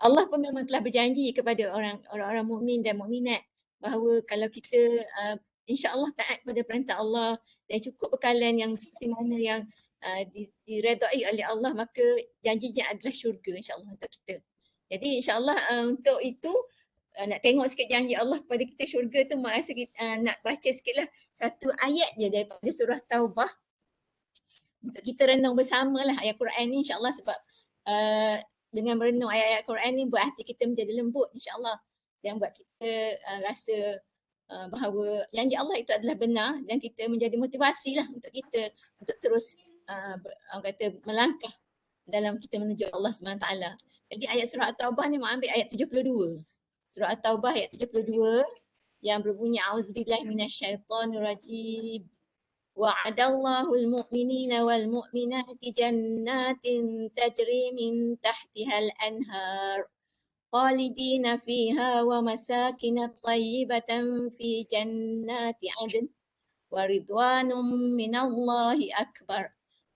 Allah pun memang telah berjanji kepada orang-orang mukmin dan mukminat bahawa kalau kita insya-Allah taat pada perintah Allah dan cukup bekalan yang seperti mana yang diredai oleh Allah, maka janjinya adalah syurga insya-Allah untuk kita. Jadi insya-Allah untuk itu nak tengok sikit janji Allah kepada kita syurga tu, mak rasa nak baca sikitlah satu ayat je daripada surah Taubah untuk kita renung bersamalah ayat Quran ni insya-Allah, sebab dengan merenung ayat-ayat Quran ni buat hati kita menjadi lembut insya-Allah dan buat kita rasa bahawa janji Allah itu adalah benar dan kita menjadi motivasi lah untuk kita untuk terus orang kata melangkah dalam kita menuju Allah SWT. Jadi ayat surah At-Taubah ni mau ambil ayat 72. Surah At-Taubah ayat 72 yang berbunyi auzubillahi minasyaitonirrajim. Wa'adallahu al-mu'minina wal-mu'minati jannatin tajri min tahtihal anhar khalidina fiha wa masakina tayyibatan fi jannati adn wa ridwanum minallahi akbar.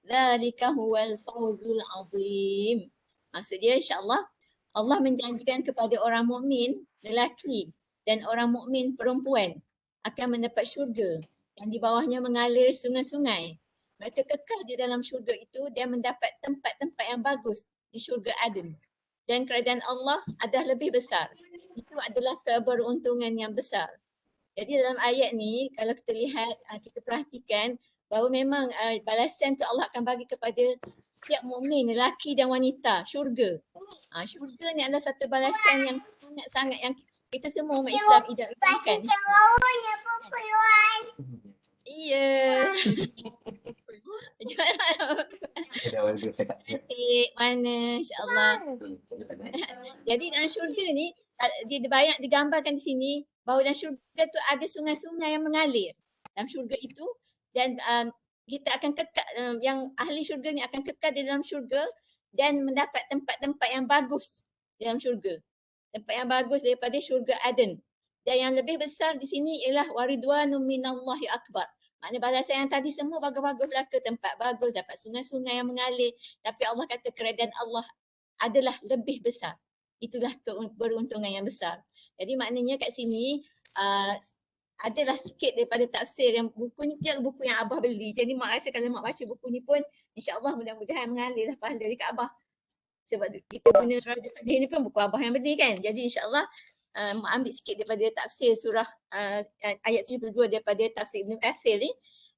Dzalika huwal fawzul azim. Maksud dia insya-Allah Allah menjanjikan kepada orang mukmin lelaki dan orang mukmin perempuan akan mendapat syurga yang di bawahnya mengalir sungai-sungai. Mereka kekal di dalam syurga itu dan mendapat tempat-tempat yang bagus di syurga Aden. Dan kerajaan Allah adalah lebih besar. Itu adalah keberuntungan yang besar. Jadi dalam ayat ni kalau kita lihat, kita perhatikan bahawa memang balasan tu Allah akan bagi kepada setiap mukmin lelaki dan wanita, syurga. Syurga ni adalah satu balasan yang sangat-sangat yang kita semua umat Islam idam-idamkan. Iya. Cantik mana, insya-Allah. Jadi dalam syurga ni dia digambarkan di sini bahawa dalam syurga tu ada sungai-sungai yang mengalir dalam syurga itu, dan kita akan kekal, yang ahli syurga ni akan kekal di dalam syurga dan mendapat tempat-tempat yang bagus dalam syurga. Tempat yang bagus daripada syurga Aden. Dan yang lebih besar di sini ialah waridwanum minallahi akbar. Maknanya balasan yang tadi semua bagus-baguslah, ke tempat bagus, dapat sungai-sungai yang mengalir. Tapi Allah kata kerajaan Allah adalah lebih besar. Itulah keberuntungan yang besar. Jadi maknanya kat sini adalah sikit daripada tafsir yang buku ni je buku yang Abah beli. Jadi mak rasa kalau mak baca buku ni pun insya-Allah mudah-mudahan mengalirlah pahala dekat Abah. Sebab kita guna Raja Salih ni pun buku Abah yang beli kan. Jadi insya-Allah mak ambil sikit daripada tafsir surah ayat 72 daripada tafsir Ibn Kathir ni,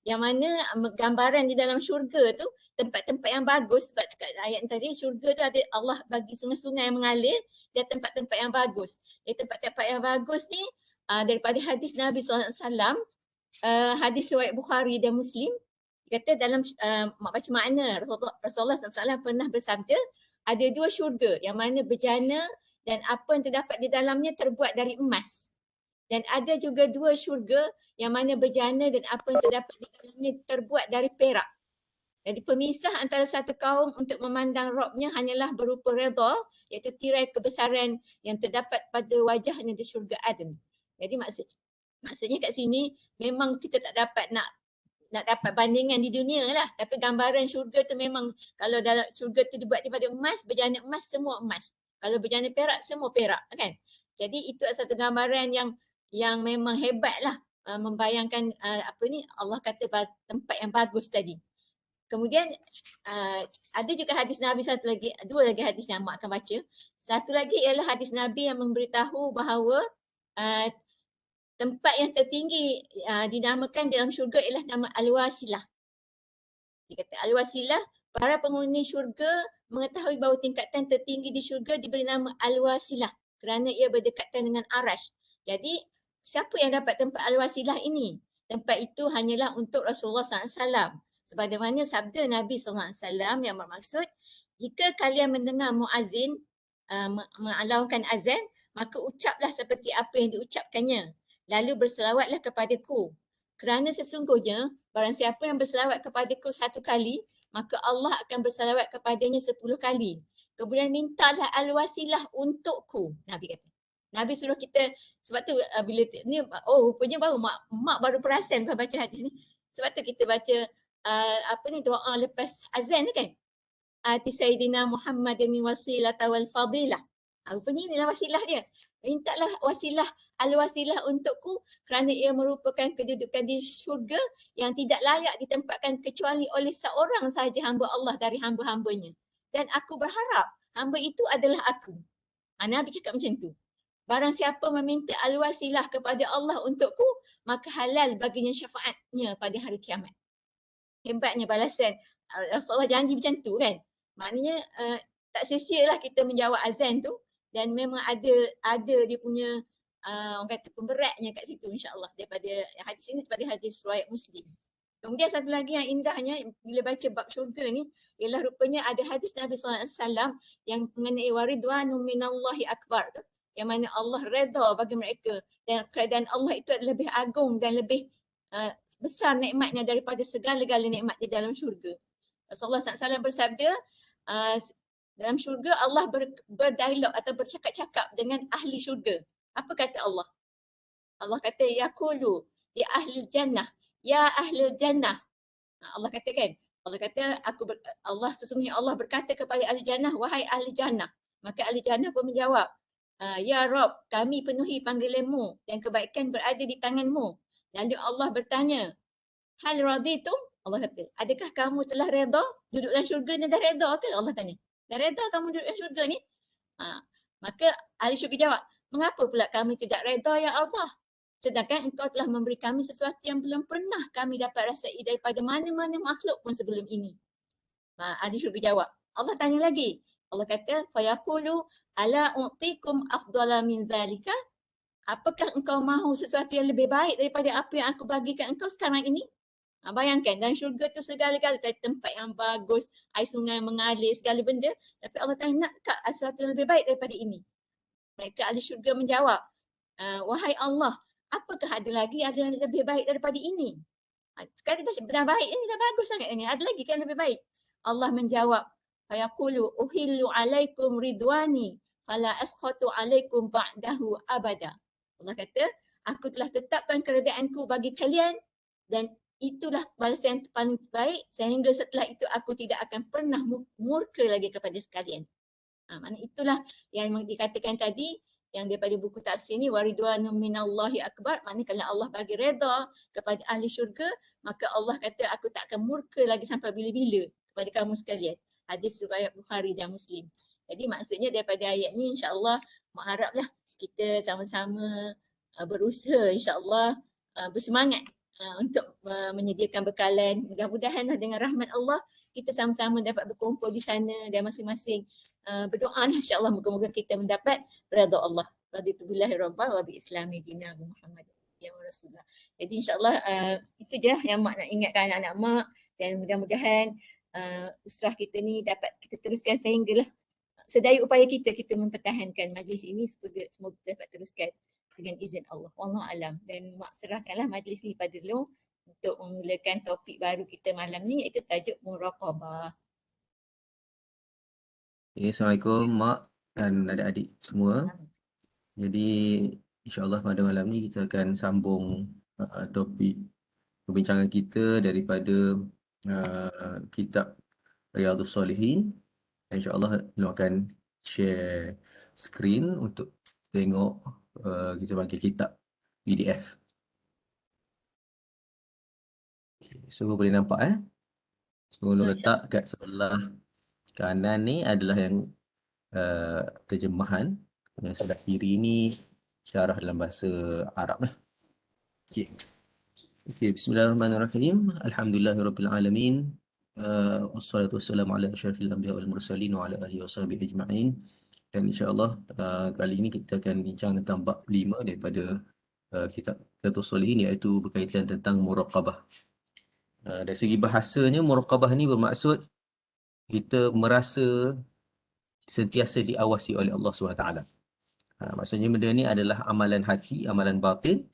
yang mana gambaran di dalam syurga tu tempat-tempat yang bagus. Sebab cakap ayat tadi syurga tu ada Allah bagi sungai-sungai yang mengalir dan tempat-tempat yang bagus. Jadi tempat-tempat yang bagus ni daripada hadis Nabi SAW, hadis riwayat Bukhari dan Muslim, kata dalam mak baca makna Rasulullah SAW pernah bersabda, ada dua syurga yang mana bejana dan apa yang terdapat di dalamnya terbuat dari emas. Dan ada juga dua syurga yang mana bejana dan apa yang terdapat di dalamnya terbuat dari perak. Jadi pemisah antara satu kaum untuk memandang Rabbnya hanyalah berupa redha, iaitu tirai kebesaran yang terdapat pada wajahnya di syurga Aden. Jadi maksudnya kat sini memang kita tak dapat nak dapat bandingan di dunia lah. Tapi gambaran syurga tu memang kalau dalam syurga tu dibuat daripada emas, bejana emas, semua emas. Kalau bejana perak, semua perak kan. Jadi itu adalah satu gambaran yang memang hebat lah, membayangkan Allah kata tempat yang bagus tadi. Kemudian ada juga hadis Nabi satu lagi, dua lagi hadis yang mak akan baca. Satu lagi ialah hadis Nabi yang memberitahu bahawa tempat yang tertinggi dinamakan dalam syurga ialah nama Al-Wasilah. Dia kata Al-Wasilah, para penghuni syurga mengetahui bahawa tingkatan tertinggi di syurga diberi nama Al-Wasilah kerana ia berdekatan dengan Arash. Jadi siapa yang dapat tempat Al-Wasilah ini? Tempat itu hanyalah untuk Rasulullah SAW. Sebagaimana sabda Nabi SAW yang bermaksud, jika kalian mendengar muazzin melaungkan azan, maka ucaplah seperti apa yang diucapkannya. Lalu berselawatlah kepadaku. Kerana sesungguhnya barang siapa yang berselawat kepadaku satu kali, maka Allah akan berselawat kepadanya 10 kali. Kemudian mintalah al-wasilah untukku, Nabi kata. Nabi suruh kita, sebab tu bila ni, rupanya baru mak baru perasan lepas baca hadis ni. Sebab tu kita baca doa lepas azan ni kan. Ati Sayyidina Muhammadin wasilata wal fadilah. Rupanya inilah wasilah dia. Mintalah wasilah, al-wasilah untukku kerana ia merupakan kedudukan di syurga yang tidak layak ditempatkan kecuali oleh seorang sahaja hamba Allah dari hamba-hambanya. Dan aku berharap hamba itu adalah aku. Nabi cakap macam tu. Barang siapa meminta al-wasilah kepada Allah untukku, maka halal baginya syafaatnya pada hari kiamat. Hebatnya balasan. Rasulullah janji macam tu kan. Maknanya tak sia-sialah kita menjawab azan tu dan memang ada dia punya orang kata pemberatnya kat situ insya-Allah daripada hadis ini daripada hadis riwayat Muslim. Kemudian satu lagi yang indahnya bila baca bab syurga ni ialah rupanya ada hadis Nabi SAW yang mengenai waridwanu minallahi akbar tu. Yang mana Allah redha bagi mereka dan keadaan Allah itu adalah lebih agung dan lebih besar nikmatnya daripada segala-gala nikmat di dalam syurga. Rasulullah SAW bersabda, dalam syurga Allah berdialog atau bercakap-cakap dengan ahli syurga. Apa kata Allah? Allah kata, yaqulu ya ahli jannah, ya ahli jannah. Allah katakan, Allah sesungguhnya Allah berkata kepada ahli jannah, wahai ahli jannah. Maka ahli jannah pun menjawab, ya Rabb, kami penuhi panggilanmu dan kebaikan berada di tanganmu. Lalu Allah bertanya, hal raditum? Allah kata, adakah kamu telah redha duduk dalam syurga ni, dah redha ke? Allah tanya. Dah redha kamu duduk dalam syurga ni? Maka ahli syurga jawab, mengapa pula kami tidak redha ya Allah? Sedangkan engkau telah memberi kami sesuatu yang belum pernah kami dapat rasai daripada mana-mana makhluk pun sebelum ini. Ahli syurga jawab. Allah tanya lagi. Allah kata, fayaqulu ala u'tikum afdala min dhalika? Apakah engkau mahu sesuatu yang lebih baik daripada apa yang aku bagikan engkau sekarang ini? Bayangkan, dalam syurga tu segala-gala tempat yang bagus, air sungai mengalir, segala benda. Tapi Allah tanya, nak sesuatu yang lebih baik daripada ini? Mereka ahli syurga menjawab, wahai Allah, apakah ada lagi yang lebih baik daripada ini? Sekarang dah baik ini, dah bagus sangat ini. Ada lagi kan lebih baik? Allah menjawab, fayaqulu uhillu alaikum ridwani fala askhatu alaikum ba'dahu abada. Allah kata, aku telah tetapkan keredaanku bagi kalian dan itulah balasan yang paling baik sehingga setelah itu aku tidak akan pernah murka lagi kepada sekalian. Maknanya itulah yang dikatakan tadi yang daripada buku tafsir ni waridwanu minallahi akbar. Maknanya kalau Allah bagi redha kepada ahli syurga, maka Allah kata aku tak akan murka lagi sampai bila-bila kepada kamu sekalian. Hadis riwayat Bukhari dan Muslim. Jadi maksudnya daripada ayat ni insya-Allah mengharaplah kita sama-sama berusaha insya-Allah bersemangat untuk menyediakan bekalan. Mudah-mudahan dengan rahmat Allah kita sama-sama dapat berkumpul di sana dan masing-masing berdoa insya-Allah moga-moga kita mendapat redha Allah. Raditu billahi rabban wa bi islami dina Muhammad ya Rasulullah. Jadi insya-Allah itu je yang mak nak ingatkan anak-anak mak dan mudah-mudahan usrah kita ni dapat kita teruskan sehinggalah sedaya upaya kita mempertahankan majlis ini semoga dapat teruskan dengan izin Allah. Wallahu alam. Dan mak serahkanlah majlis ini pada lu untuk memulakan topik baru kita malam ni iaitu tajuk muraqabah. Assalamualaikum mak dan adik-adik semua. Jadi insya-Allah pada malam ni kita akan sambung topik perbincangan kita daripada kitab Riyadhus Salihin. InsyaAllah Nur akan share screen untuk tengok kita panggil kitab PDF. So boleh nampak So Nur letak kat sebelah kanan ni adalah yang terjemahan. Yang sebelah kiri ni syarah dalam bahasa Arab lah. Okay. Bismillahirrahmanirrahim. Alhamdulillahirabbil alamin. Wassalatu wassalamu ala asyrafil anbiya wal mursalin wa ala alihi wasahbihi ajma'in. Dan insya-Allah kali ini kita akan bincang tentang bab 5 daripada kitab Riyadhus Shalihin iaitu berkaitan tentang muraqabah. Dari segi bahasanya muraqabah ni bermaksud kita merasa sentiasa diawasi oleh Allah SWT. Maksudnya benda ni adalah amalan hati, amalan batin.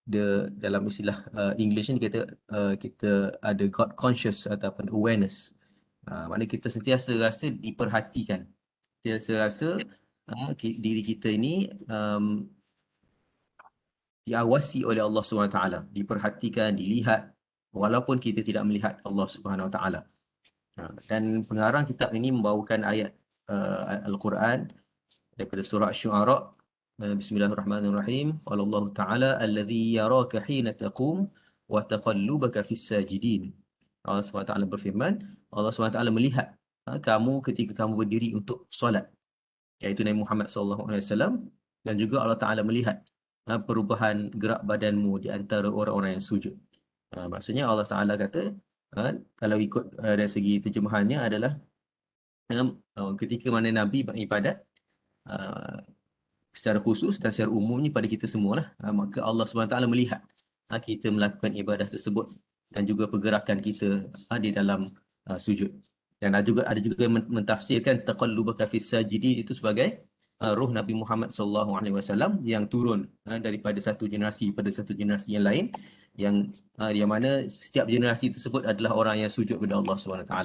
Dalam istilah English ni kita ada God conscious ataupun awareness. Maknanya kita sentiasa rasa diperhatikan. Sentiasa rasa diri kita ini diawasi oleh Allah SWT, diperhatikan, dilihat walaupun kita tidak melihat Allah SWT. Dan pengarang kitab ini membawakan ayat Al-Quran daripada surah Asy-Syu'ara. Bismillahirrahmanirrahim. Qala Allah Ta'ala allazi yaraka hina taqum wa taqallubaka fis sajidin. Allah SWT berfirman, Allah SWT melihat kamu ketika kamu berdiri untuk solat, iaitu Nabi Muhammad SAW, dan juga Allah Ta'ala melihat perubahan gerak badanmu di antara orang-orang yang sujud. Maksudnya Allah Ta'ala kata, kalau ikut dari segi terjemahannya adalah ketika mana Nabi beribadat uh, secara khusus dan secara umumnya pada kita semualah, maka Allah SWT melihat kita melakukan ibadah tersebut dan juga pergerakan kita di dalam sujud. Dan ada juga yang mentafsirkan taqallubaka fis sajidin itu sebagai ruh Nabi Muhammad SAW yang turun daripada satu generasi pada satu generasi yang lain, yang mana setiap generasi tersebut adalah orang yang sujud kepada Allah SWT.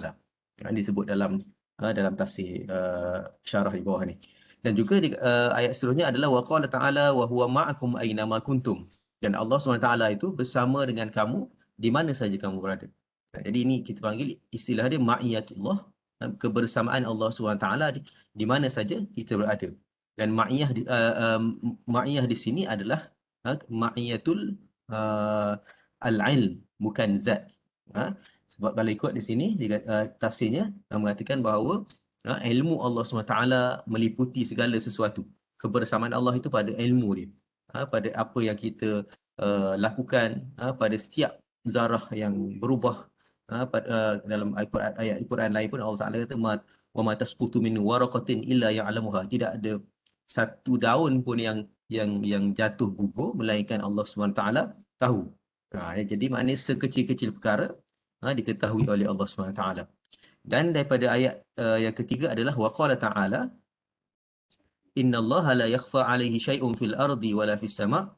Yang disebut dalam tafsir syarah di bawah ni. Dan juga ayat seterusnya adalah waqala ta'ala wa huwa ma'akum aina ma kuntum. Dan Allah SWT itu bersama dengan kamu di mana saja kamu berada. Jadi ini kita panggil istilah dia ma'iyatullah, kebersamaan Allah SWT di mana saja kita berada. Dan ma'iyah di sini adalah ma'iyatul al-ilm, bukan zat. Sebab kalau ikut di sini tafsirnya mengatakan bahawa ilmu Allah SWT meliputi segala sesuatu. Kebersamaan Allah itu pada ilmu dia, pada apa yang kita lakukan, pada setiap zarah yang berubah. Dalam ayat Al-Quran lain pun Allah Ta'ala kata wa ma tasqutu min waraqatin illa ya'lamuha. Tidak ada satu daun pun yang jatuh gugur melainkan Allah SWT tahu. Jadi maknanya sekecil-kecil perkara diketahui oleh Allah SWT. Dan daripada ayat yang ketiga adalah waqala ta'ala innallaha la yakhfa 'alaihi syai'un fil ardi wala fis sama'.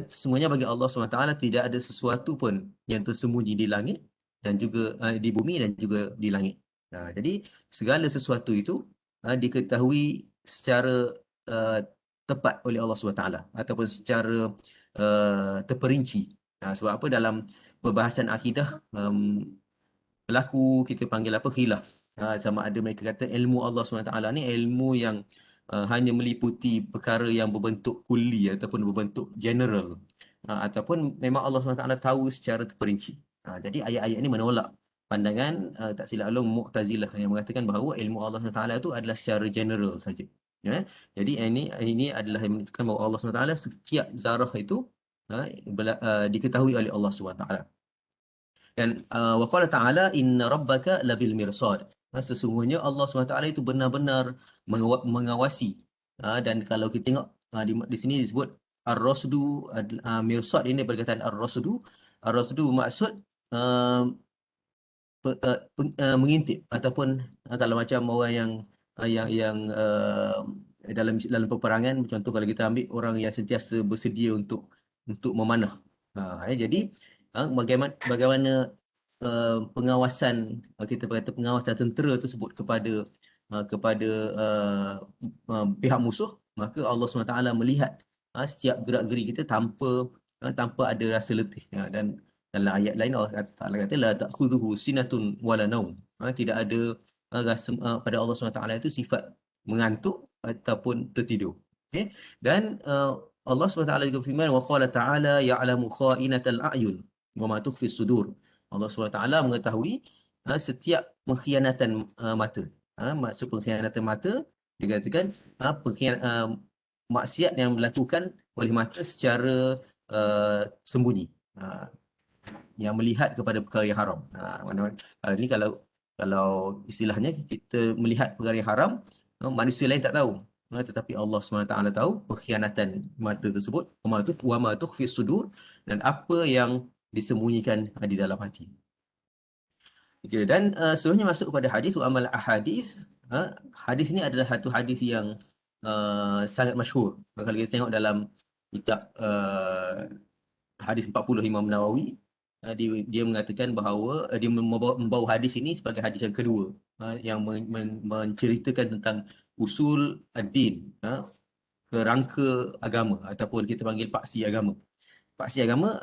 Semuanya bagi Allah SWT tidak ada sesuatu pun yang tersembunyi di langit dan juga di bumi dan juga di langit. Jadi segala sesuatu itu diketahui secara tepat oleh Allah SWT ataupun secara terperinci. Sebab apa, dalam perbahasan akidah berlaku kita panggil khilaf. Sama ada mereka kata ilmu Allah SWT ni ilmu yang hanya meliputi perkara yang berbentuk kulli ataupun berbentuk general, ataupun memang Allah SWT tahu secara terperinci. Jadi ayat-ayat ini menolak pandangan tak silap Allah Mu'tazilah yang mengatakan bahawa ilmu Allah SWT itu adalah secara general saja. Jadi ini adalah yang menunjukkan bahawa Allah SWT setiap zarah itu diketahui oleh Allah SWT. Dan waqala ta'ala inna rabbaka labil mirsad. Sesungguhnya Allah SWT itu benar-benar mengawasi. Dan kalau kita tengok di sini disebut ar-rasdu, mirsad ini berkaitan ar-rasdu. Ar-rasdu bermaksud mengintip ataupun kalau macam orang yang dalam peperangan, contoh kalau kita ambil orang yang sentiasa bersedia untuk memanah. Jadi bagaimana pengawasan, kita berkata pengawasan tentera tersebut kepada pihak musuh, maka Allah SWT melihat setiap gerak-geri kita tanpa ada rasa letih. Dan dalam ayat lain Allah Taala kata la ta'khudhuhu sinatun wala naum. Tidak ada rasa pada Allah SWT itu sifat mengantuk ataupun tertidur. Okay? Dan Allah SWT juga firman wa qala ta'ala ya'lamu kha'inatal a'yun wa ma tukhfi sudur. Allah SWT mengetahui setiap pengkhianatan mata. Maksud pengkhianatan mata dikatakan maksiat yang dilakukan oleh mata secara sembunyi, yang melihat kepada perkara yang haram. Ini kalau istilahnya kita melihat perkara yang haram, manusia lain tak tahu, tetapi Allah SWT tahu pengkhianatan mata tersebut, wa ma tukhfi sudur, dan apa yang disembunyikan di dalam hati. Okay, dan seterusnya masuk kepada hadis wa amal ahadis. Hadis ini adalah satu hadis yang sangat masyhur. Kalau kita tengok dalam kitab hadis 40 Imam Nawawi, dia mengatakan bahawa dia membawa hadis ini sebagai hadis yang kedua, yang menceritakan tentang usul ad-din, kerangka agama ataupun kita panggil paksi agama. Paksi agama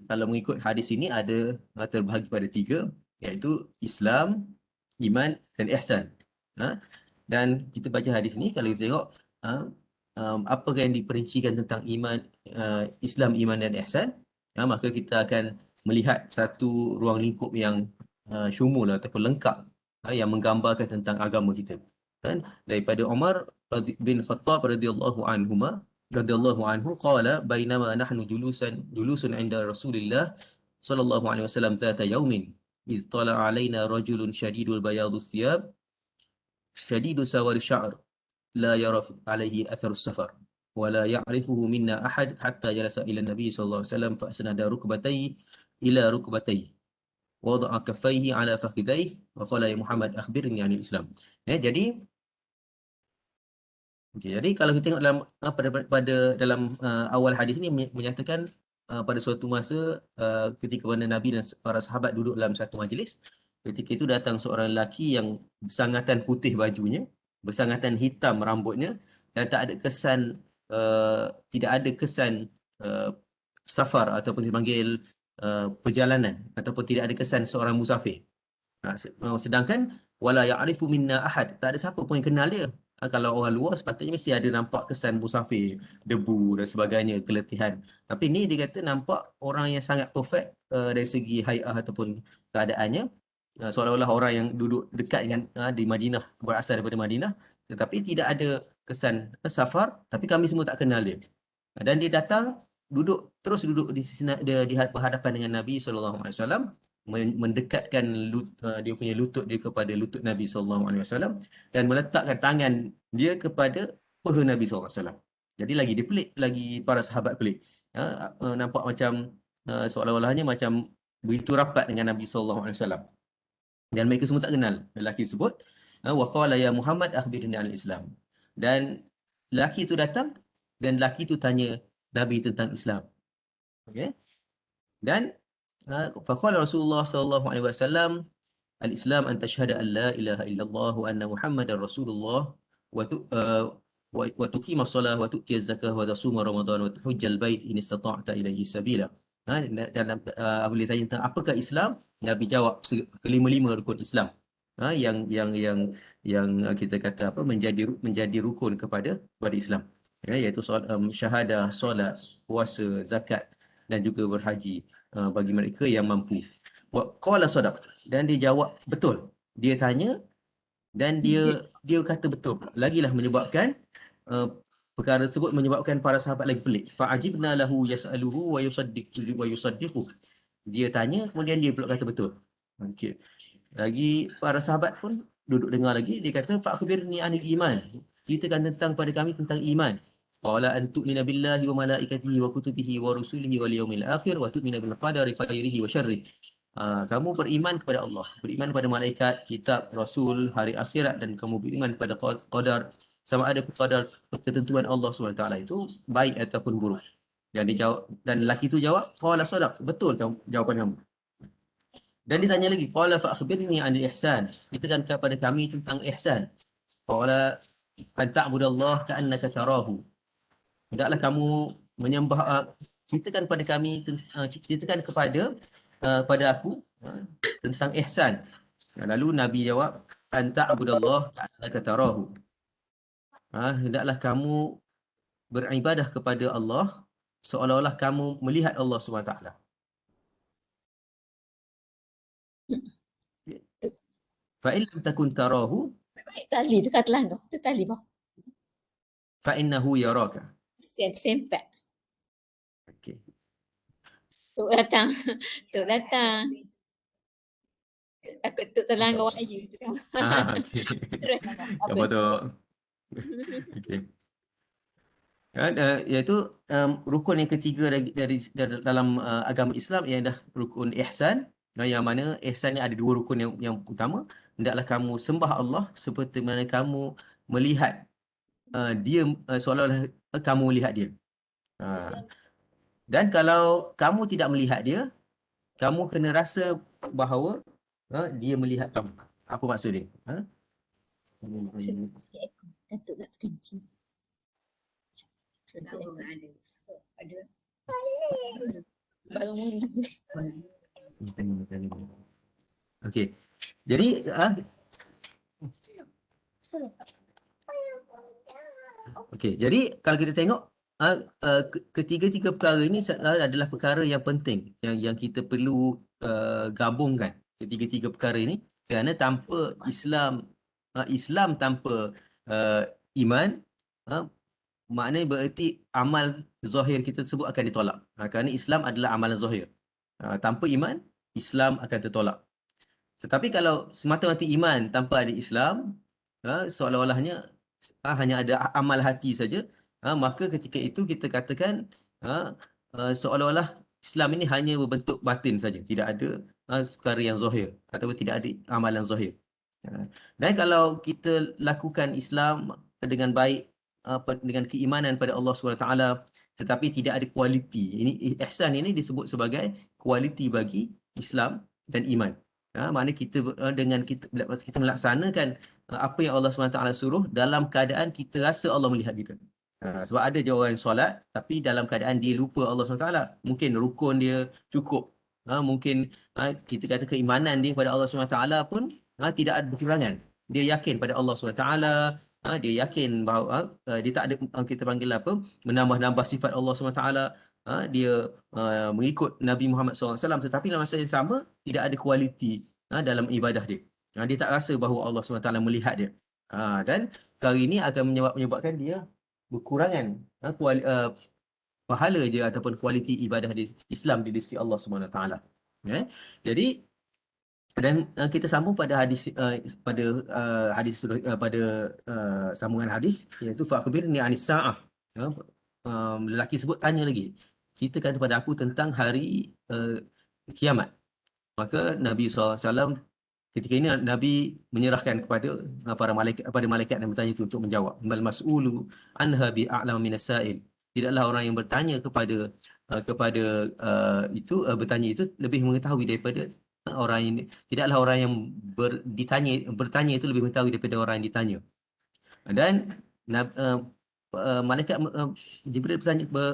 kalau mengikut hadis ini ada terbahagi pada 3, iaitu Islam, iman dan ihsan. Dan kita baca hadis ini, kalau kita tengok apa yang diperincikan tentang iman, Islam, iman dan ihsan, maka kita akan melihat satu ruang lingkup yang syumul ataupun lengkap, yang menggambarkan tentang agama kita. Kan daripada Umar bin Khattab radhiyallahu anhu qala bainama nahnu julusun 'inda Rasulillah sallallahu alaihi wasallam dhata yaumin iz tala'a alaina rajulun shadidul bayadus thiyab shadidus sawari sya'r لا يرى عليه أثر السفر ولا يعرفه منا أحد حتى جلس إلى النبي صلى الله عليه وسلم فأسند ركبتيه إلى ركبتيه ووضع كفيه على فخذيه وقال يا محمد أخبرني عن الإسلام. Jadi kalau kita tengok dalam dalam awal hadis ini menyatakan pada suatu masa ketika mana Nabi dan para sahabat duduk dalam satu majlis, ketika itu datang seorang lelaki yang bersangatan putih bajunya, bersangatan hitam rambutnya, dan tidak ada kesan safar ataupun dipanggil perjalanan, ataupun tidak ada kesan seorang musafir. Sedangkan wala ya'rifu minna ahad, tak ada siapa pun yang kenal dia. Kalau orang luar sepatutnya mesti ada nampak kesan musafir, debu dan sebagainya, keletihan. Tapi ni dia kata nampak orang yang sangat perfect dari segi hai'ah ataupun keadaannya, seolah-olah orang yang duduk dekat dengan di Madinah, berasal daripada Madinah, tetapi tidak ada kesan safar, tapi kami semua tak kenal dia. Dan dia datang terus duduk di berhadapan dengan Nabi SAW, mendekatkan dia punya lutut dia kepada lutut Nabi SAW dan meletakkan tangan dia kepada peha Nabi SAW. Jadi lagi dia pelik, lagi para sahabat pelik. Nampak macam seolah-olahnya macam begitu rapat dengan Nabi SAW. Dan mereka semua tak kenal lelaki tersebut. Wa qala ya Muhammad akhbirni anil Islam. Dan lelaki itu datang dan lelaki itu tanya Nabi tentang Islam. Okey. Dan faqala Rasulullah sallallahu alaihi wasallam al-Islam an tashhada an la ilaha illallah wa anna Muhammadar Rasulullah wa tuqima as-salah wa tu'ti az-zakah wa tasuma Ramadan wa tuhajjal bait in istata'ta ilaihi sabila. Dalam apabila ditanya tentang apakah Islam, Nabi jawab kelima-lima rukun Islam. Yang kita kata apa, menjadi rukun kepada Islam. Iaitu syahadah, solat, puasa, zakat dan juga berhaji bagi mereka yang mampu. Qala sadaqta, dan dia jawab betul. Dia tanya dan dia kata betul. Lagilah menyebabkan perkara tersebut menyebabkan para sahabat lagi pelik. Fa'ajibna lahu yas'aluhu wa yusaddiqu. Dia tanya kemudian dia pula kata betul. Okey. Lagi para sahabat pun duduk dengar lagi, dia kata fa'khbirni anil iman. Ceritakan pada kami tentang iman. Qala an tu'mina billahi wa malaikatihi wa kutubihi wa rusulihi wal yawmil akhir wa tu'mina bil qadari khairihi wa syarrihi. Kamu beriman kepada Allah, beriman kepada malaikat, kitab, rasul, hari akhirat, dan kamu beriman kepada qadar, sama ada qadar ketentuan Allah SWT itu baik ataupun buruk. Dan lelaki itu jawab, qala sadaq, betul jawapan kamu. Dan ditanya lagi, qala fa akhbirni 'anil ihsan. Ceritakan kepada kami tentang ihsan. Qala an ta'budallaha ka'annaka tarahu. Hendaklah kamu menyembah, ceritakan kepada aku tentang ihsan. Lalu Nabi jawab, an ta'budallaha ka'annaka tarahu. Hendaklah kamu beribadah kepada Allah seolah-olah kamu melihat Allah SWT. Fa in lam takun tarahu Baik tali dekat langgar. Tu tali bawah. fa innahu yaraka. Sempat. Okey. Tok datang. Tok datang. Takut tok terlanggar wahyu tu kan. Okey. Terus Apa tu? Okey. Iaitu rukun yang ketiga dari dalam agama Islam ialah rukun ihsan. Yang mana ihsan ni ada dua rukun yang utama. Hendaklah kamu sembah Allah seperti mana kamu melihat dia, seolah-olah kamu melihat dia. Dan kalau kamu tidak melihat dia, kamu kena rasa bahawa dia melihat kamu. Apa maksud dia? Untuk nak terkencing. Ada. Baru mula. Okey. Jadi Okey, jadi kalau kita tengok ketiga-tiga perkara ini adalah perkara yang penting yang kita perlu gabungkan ketiga-tiga perkara ini, kerana tanpa Islam tanpa uh, iman, uh, maknanya bererti amal zahir kita tersebut akan ditolak. Kerana Islam adalah amalan zahir. Tanpa iman, Islam akan tertolak. Tetapi kalau semata-mata iman tanpa ada Islam, seolah-olahnya hanya ada amal hati saja, maka ketika itu kita katakan seolah-olah Islam ini hanya berbentuk batin saja, tidak ada perkara yang zahir ataupun tidak ada amalan zahir. Dan kalau kita lakukan Islam dengan baik, dengan keimanan pada Allah SWT, tetapi tidak ada kualiti, ini ihsan ini disebut sebagai kualiti bagi Islam dan iman. Maknanya kita dengan kita melaksanakan apa yang Allah SWT suruh dalam keadaan kita rasa Allah melihat kita. Sebab ada je orang yang solat tapi dalam keadaan dia lupa Allah SWT. Mungkin rukun dia cukup. Mungkin kita kata keimanan dia pada Allah SWT pun tidak ada kekurangan. Dia yakin pada Allah SWT. Dia yakin bahawa dia tak ada kita panggil apa, menambah-nambah sifat Allah SWT. Dia mengikut Nabi Muhammad SAW, tetapi dalam masa yang sama tidak ada kualiti dalam ibadah dia. Dia tak rasa bahawa Allah SWT melihat dia. Dan perkara ini akan menyebabkan dia berkurangan pahala dia ataupun kualiti ibadah di Islam di sisi Allah SWT. Jadi dan kita sambung pada hadis pada sambungan hadis, iaitu fa'khbirni 'anis sa'ah. Lelaki sebut tanya lagi, ceritakan kepada aku tentang hari kiamat. Maka Nabi SAW ketika ini Nabi menyerahkan kepada malaikat yang bertanya itu untuk menjawab. Mal mas'ulu anha bi'a'lam minas sa'il. Tidaklah orang yang bertanya kepada bertanya itu lebih mengetahui daripada orang ini. Tidaklah orang yang bertanya itu lebih mengetahui daripada orang yang ditanya. Dan malaikat Jibril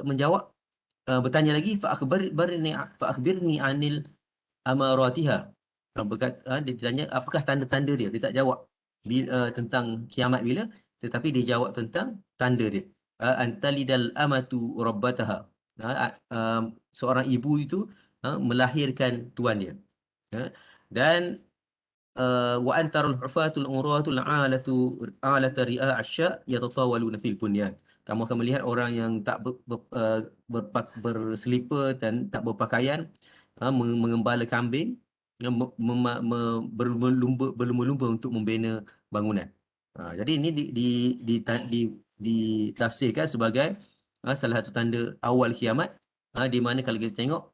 menjawab, bertanya lagi, fa'akhbirni 'anil amaratiha. Dia ditanya apakah tanda-tanda dia. Dia tak jawab tentang kiamat bila, tetapi dia jawab tentang tanda dia. Antalidal amatu rabbataha. Seorang ibu itu melahirkan tuan dia. Dan wa antarul hufatul uratul alata ri'a asya yatatawaluna fil bunyan. Kamu akan melihat orang yang tak berselipar dan tak berpakaian mengembala kambing, berlumba-lumba untuk membina bangunan. Jadi ini ditafsirkan sebagai salah satu tanda awal kiamat, di mana kalau kita tengok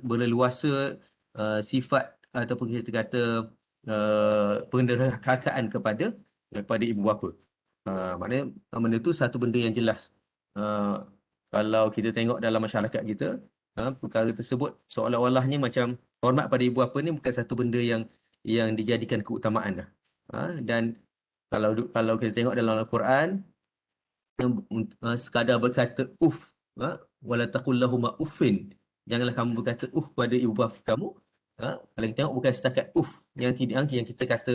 berleluasa sifat ataupun kita kata penderhakaan kepada ibu bapa. Maknanya benda itu satu benda yang jelas. Kalau kita tengok dalam masyarakat kita, perkara tersebut seolah-olahnya macam hormat pada ibu bapa ni bukan satu benda yang dijadikan keutamaan dah. Dan kalau kita tengok dalam Al-Quran, sekadar berkata wala taqul lahum uffin, janganlah kamu berkata pada ibu bapa kamu. Kalau kita tengok bukan setakat yang kita kata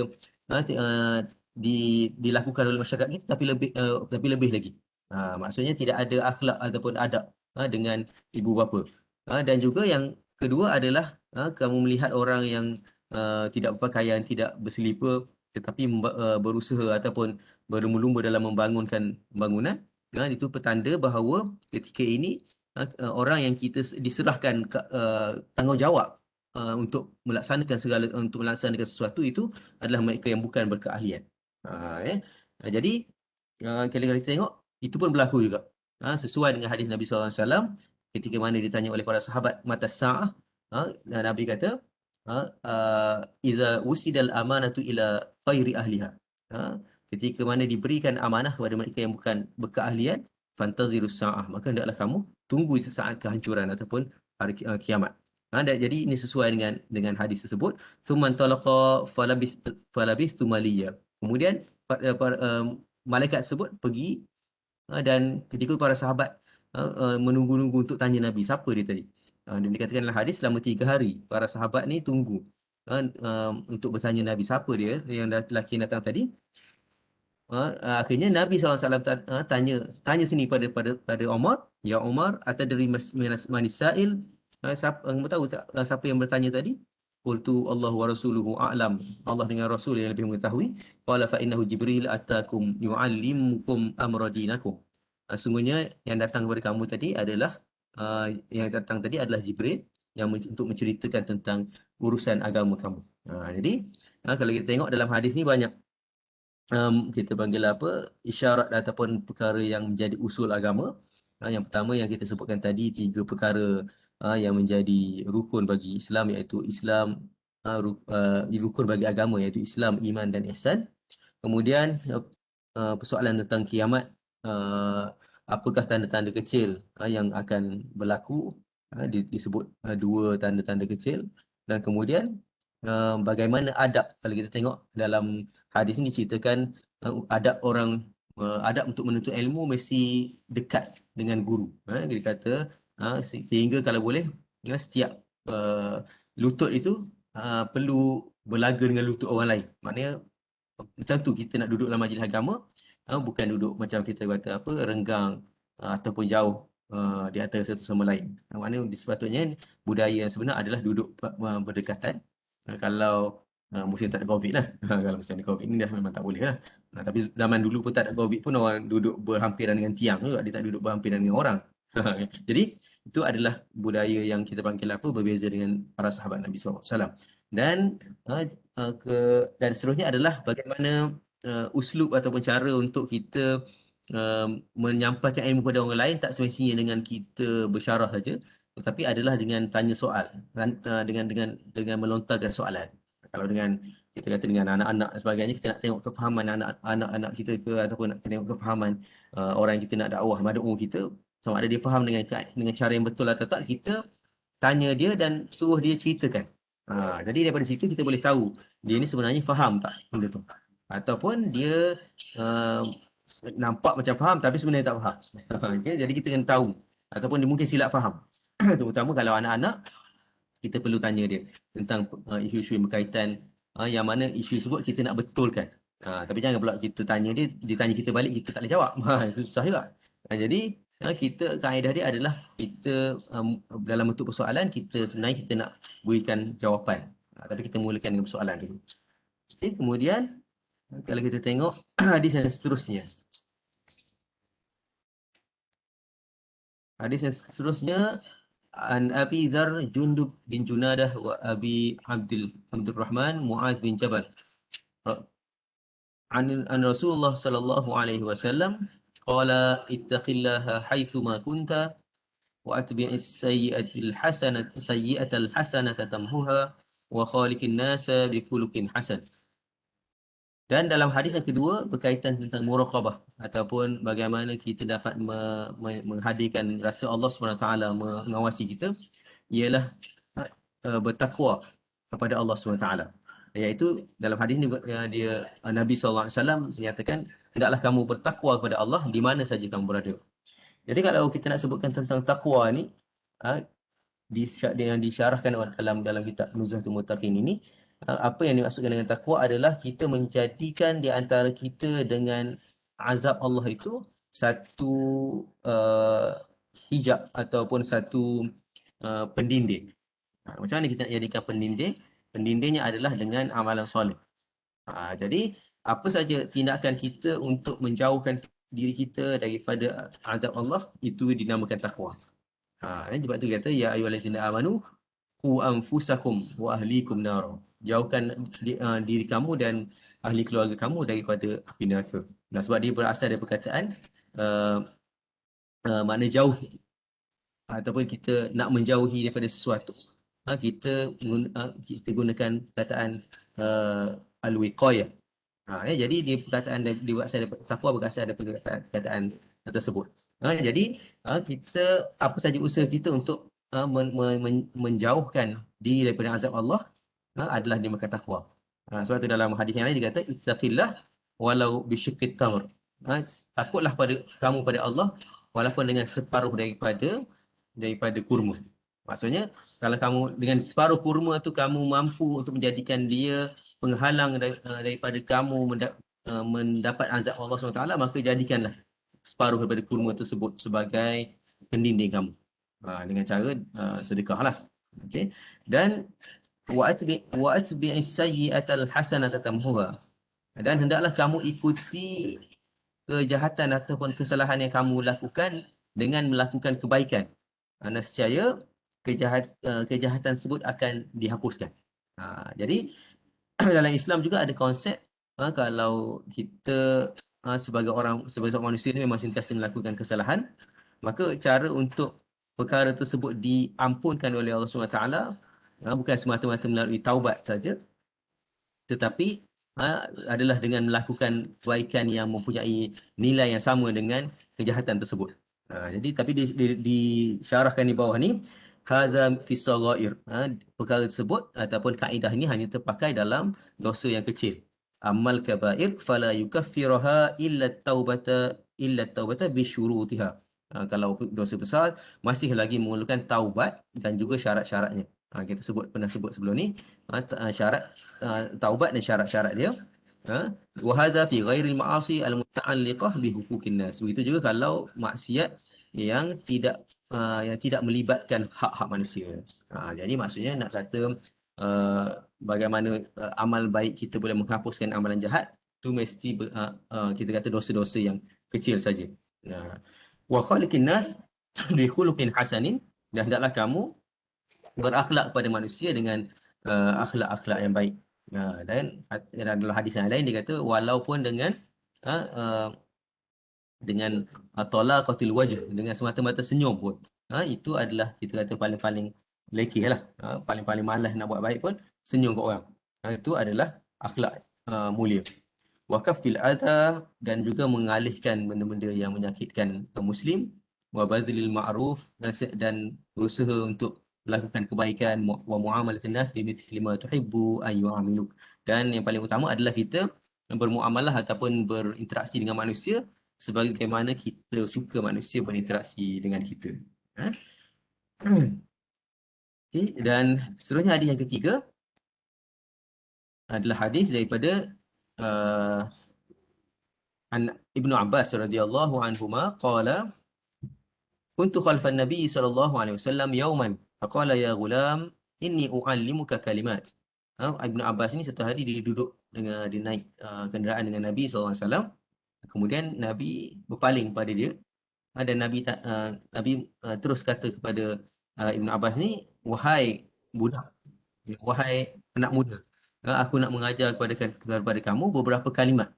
dilakukan oleh masyarakat kita, tapi lebih lagi. Maksudnya tidak ada akhlak ataupun adab dengan ibu bapa. Dan juga yang kedua adalah kamu melihat orang yang tidak berpakaian, tidak berselipar, tetapi berusaha ataupun berlumba-lumba dalam membangunkan bangunan. Itu petanda bahawa ketika ini orang yang kita diserahkan tanggungjawab untuk melaksanakan sesuatu itu adalah mereka yang bukan berkeahlian. Jadi kalau kita tengok itu pun berlaku juga. Sesuai dengan hadis Nabi SAW ketika mana ditanya oleh para sahabat mata sa'ah, Nabi kata iza usidal amanatu ila ghairi ahliha. Ketika mana diberikan amanah kepada mereka yang bukan berkeahlian, fantazirus sa'ah, maka hendaklah kamu tunggu saat kehancuran ataupun hari kiamat. Jadi ini sesuai dengan hadis tersebut. Thumman talaqa falabistu maliya. Kemudian malaikat tersebut pergi, dan ketika para sahabat menunggu-nunggu untuk tanya Nabi siapa dia tadi. Dan dikatakan dalam hadis selama 3 hari para sahabat ni tunggu untuk bertanya Nabi siapa dia yang lelaki yang datang tadi. akhirnya Nabi SAW tanya sini pada Umar, ya Umar, atadri manis sa'il? Siapa kamu tahu tak siapa yang bertanya tadi? Qultu Allah wa rasuluhu a'lam. Allah dengan Rasul yang lebih mengetahui. Qala fa innahu Jibril atakum yu'allimukum amra dinakum. Sungguhnya yang datang kepada kamu tadi adalah Jibril yang untuk menceritakan tentang urusan agama kamu. Jadi kalau kita tengok dalam hadis ni banyak kita panggil apa, isyarat ataupun perkara yang menjadi usul agama. Yang pertama yang kita sebutkan tadi, 3 perkara yang menjadi rukun bagi Islam, iaitu Islam, rukun bagi agama iaitu Islam, iman dan ihsan. Kemudian persoalan tentang kiamat, apakah tanda-tanda kecil yang akan berlaku, disebut 2 tanda-tanda kecil. Dan kemudian bagaimana adab, kalau kita tengok dalam hadis ini ceritakan adab untuk menuntut ilmu mesti dekat dengan guru. Dia kata sehingga kalau boleh setiap lutut itu perlu berlaga dengan lutut orang lain. Maknanya macam tu kita nak duduk dalam majlis agama, bukan duduk macam kita kata apa, renggang ataupun jauh di antara satu sama lain. Maknanya sepatutnya budaya yang sebenar adalah duduk berdekatan. Kalau musim tak ada COVID lah. Kalau musim ada COVID ni dah memang tak boleh lah. Tapi zaman dulu pun tak ada COVID pun orang duduk berhampiran dengan tiang juga. Dia tak duduk berhampiran dengan orang. Jadi itu adalah budaya yang kita panggil apa, berbeza dengan para sahabat Nabi SAW. Dan dan seterusnya adalah bagaimana uslub ataupun cara untuk kita menyampaikan ilmu kepada orang lain, tak semestinya dengan kita bersyarah saja, tetapi adalah dengan tanya soal, dengan melontarkan soalan. Kalau dengan kita kata dengan anak-anak dan sebagainya, kita nak tengok kefahaman anak-anak kita ke, ataupun nak tengok kefahaman orang yang kita nak dakwah, mad'u kita, sama ada dia faham dengan cara yang betul atau tak, kita tanya dia dan suruh dia ceritakan. Jadi daripada situ kita boleh tahu dia ni sebenarnya faham tak benda tu, ataupun dia nampak macam faham tapi sebenarnya tak faham. Okay? Jadi kita kena tahu, ataupun dia mungkin silap faham. Terutama kalau anak-anak, kita perlu tanya dia tentang isu-isu yang berkaitan, yang mana isu tersebut kita nak betulkan. Tapi jangan pula kita tanya dia tanya kita balik, kita tak boleh jawab. Itu susah juga. Jadi kita, kaedah dia adalah kita dalam bentuk persoalan, kita sebenarnya kita nak berikan jawapan. Tapi kita mulakan dengan persoalan dulu. Okay, kemudian kalau kita tengok hadis yang seterusnya. Hadis yang seterusnya, an Abi Dzar Jundub bin Junadah wa Abi Abdurrahman Mu'adz bin Jabal an Rasulullah sallallahu alaihi wasallam qala ittaqillaha haitsuma kunta wa atbi'is sayyi'atal hasanata tamhuha wa khaliqin nasa bi khuluqin hasan. Dan dalam hadis yang kedua berkaitan tentang muraqabah, ataupun bagaimana kita dapat menghadirkan rasa Allah SWT mengawasi kita, ialah bertakwa kepada Allah SWT. Iaitu dalam hadis ni Nabi SAW menyatakan, hendaklah kamu bertakwa kepada Allah di mana saja kamu berada. Jadi kalau kita nak sebutkan tentang takwa ni, yang disyarahkan dalam kitab Nuzhatul Muttaqin ini, apa yang dimaksudkan dengan takwa adalah kita menjadikan di antara kita dengan azab Allah itu satu hijab ataupun satu pendinding. Macam mana kita nak jadikan pendinding? Pendindingnya adalah dengan amalan soleh. Jadi apa saja tindakan kita untuk menjauhkan diri kita daripada azab Allah, itu dinamakan takwa. Sebab tu kata ya ayyuhallazina amanu qu anfusakum wa ahlikum nar. Jauhkan diri kamu dan ahli keluarga kamu daripada api neraka. Nah, sebab dia berasal dari perkataan makna jauh, ataupun kita nak menjauhi daripada sesuatu. Kita gunakan perkataan al-wiqayah. Jadi dia perkataan berasal daripada takwa, berasal daripada perkataan tersebut. Jadi kita, apa saja usaha kita untuk menjauhkan diri daripada azab Allah adalah dimakan takwa. Sebab tu dalam hadis yang lain dia kata ittaqillah walau bisyiqqit tamr. Takutlah kamu pada Allah walaupun dengan separuh daripada kurma. Maksudnya kalau kamu dengan separuh kurma tu kamu mampu untuk menjadikan dia penghalang daripada kamu mendapat azab Allah SWT, maka jadikanlah separuh daripada kurma tersebut sebagai pendinding kamu. Dengan cara sedekahlah. Okey. Dan wa'atbi'is sayyi'atal hasanata tamhuha. Dan hendaklah kamu ikuti kejahatan ataupun kesalahan yang kamu lakukan dengan melakukan kebaikan. Nescaya kejahatan tersebut akan dihapuskan. Jadi dalam Islam juga ada konsep kalau kita sebagai seorang manusia ni memang sentiasa melakukan kesalahan, maka cara untuk perkara tersebut diampunkan oleh Allah SWT bukan semata-mata melalui taubat saja, tetapi adalah dengan melakukan kebaikan yang mempunyai nilai yang sama dengan kejahatan tersebut. Jadi tapi disyarahkan di bawah ni, hadza fi saghair. Perkara tersebut ataupun kaedah ini hanya terpakai dalam dosa yang kecil. Amal kabair fala yukaffiraha illa taubata bi syurutiha. Kalau dosa besar masih lagi memerlukan taubat dan juga syarat-syaratnya. Kita pernah sebut sebelum ni syarat taubat dan syarat-syarat dia. Wa hadza fi ghairil ma'asi al-muta'alliqah bi huquqin nas. Begitu juga kalau maksiat yang tidak melibatkan hak-hak manusia. Jadi maksudnya nak kata bagaimana amal baik kita boleh menghapuskan amalan jahat, tu mesti kita kata dosa-dosa yang kecil saja. Wa khaliqin nas bi khuluqin hasanin, dan hendaklah kamu berakhlak kepada manusia dengan akhlak-akhlak yang baik. Dan dalam hadis yang lain dia kata walaupun dengan talaqatil wajh, dengan semata-mata senyum pun, itu adalah kita kata paling-paling lekeh lah, paling-paling malas nak buat baik pun senyum kat orang. Itu adalah akhlak mulia. Wa kaffil adha, dan juga mengalihkan benda-benda yang menyakitkan muslim. Wa badlil ma'ruf, dan berusaha untuk melakukan kebaikan. Wa muamalatin nas bimithli ma tuhibbu an yu'amiluk. Dan yang paling utama adalah kita bermuamalah ataupun berinteraksi dengan manusia sebagaimana kita suka manusia berinteraksi dengan kita. Okay. Dan seterusnya hadis yang ketiga adalah hadis daripada Ibnu Abbas radhiyallahu anhuma qala kuntu khalfan nabi sallallahu alaihi wasallam yawman faqala ya ghulam inni uallimuka kalimat. Ibnu Abbas ni satu hari dia duduk dia naik kenderaan dengan Nabi sallallahu alaihi wasallam. Kemudian Nabi berpaling pada dia dan Nabi terus kata kepada Ibnu Abbas ni, wahai budak, wahai anak muda, aku nak mengajar kepada kamu beberapa kalimat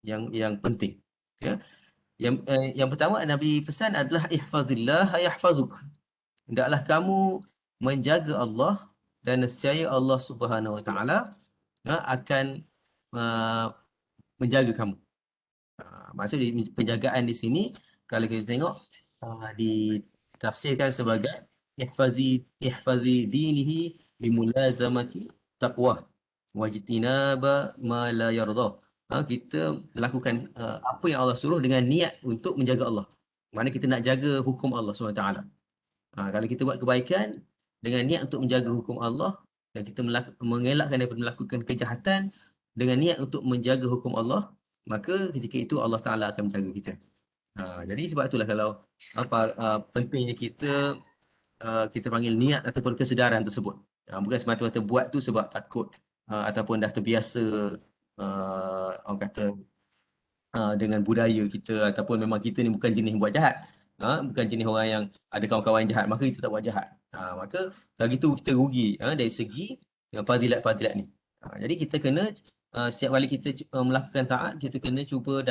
yang penting. Ya. Yang pertama Nabi pesan adalah ihfazillah yahfazuk. Hendaklah kamu menjaga Allah dan nescaya Allah Subhanahu Wa Taala akan menjaga kamu. Maksud penjagaan di sini kalau kita tengok ditafsirkan sebagai ihfazi dinihi bimulazamati taqwa wajtinaba ma la yarda. Kita lakukan apa yang Allah suruh dengan niat untuk menjaga Allah. Mana kita nak jaga hukum Allah SWT. Kalau kita buat kebaikan dengan niat untuk menjaga hukum Allah dan kita mengelakkan daripada melakukan kejahatan dengan niat untuk menjaga hukum Allah, maka ketika itu Allah Ta'ala akan menjaga kita. Jadi sebab itulah kalau pentingnya kita panggil niat ataupun kesedaran tersebut. Bukan semata-mata buat tu sebab takut ataupun dah terbiasa orang kata dengan budaya kita, ataupun memang kita ni bukan jenis buat jahat. Bukan jenis orang yang ada kawan-kawan jahat, maka kita tak buat jahat. Maka kalau gitu kita rugi dari segi fadilat-fadilat ni. Jadi kita kena setiap kali kita melakukan taat, kita kena cuba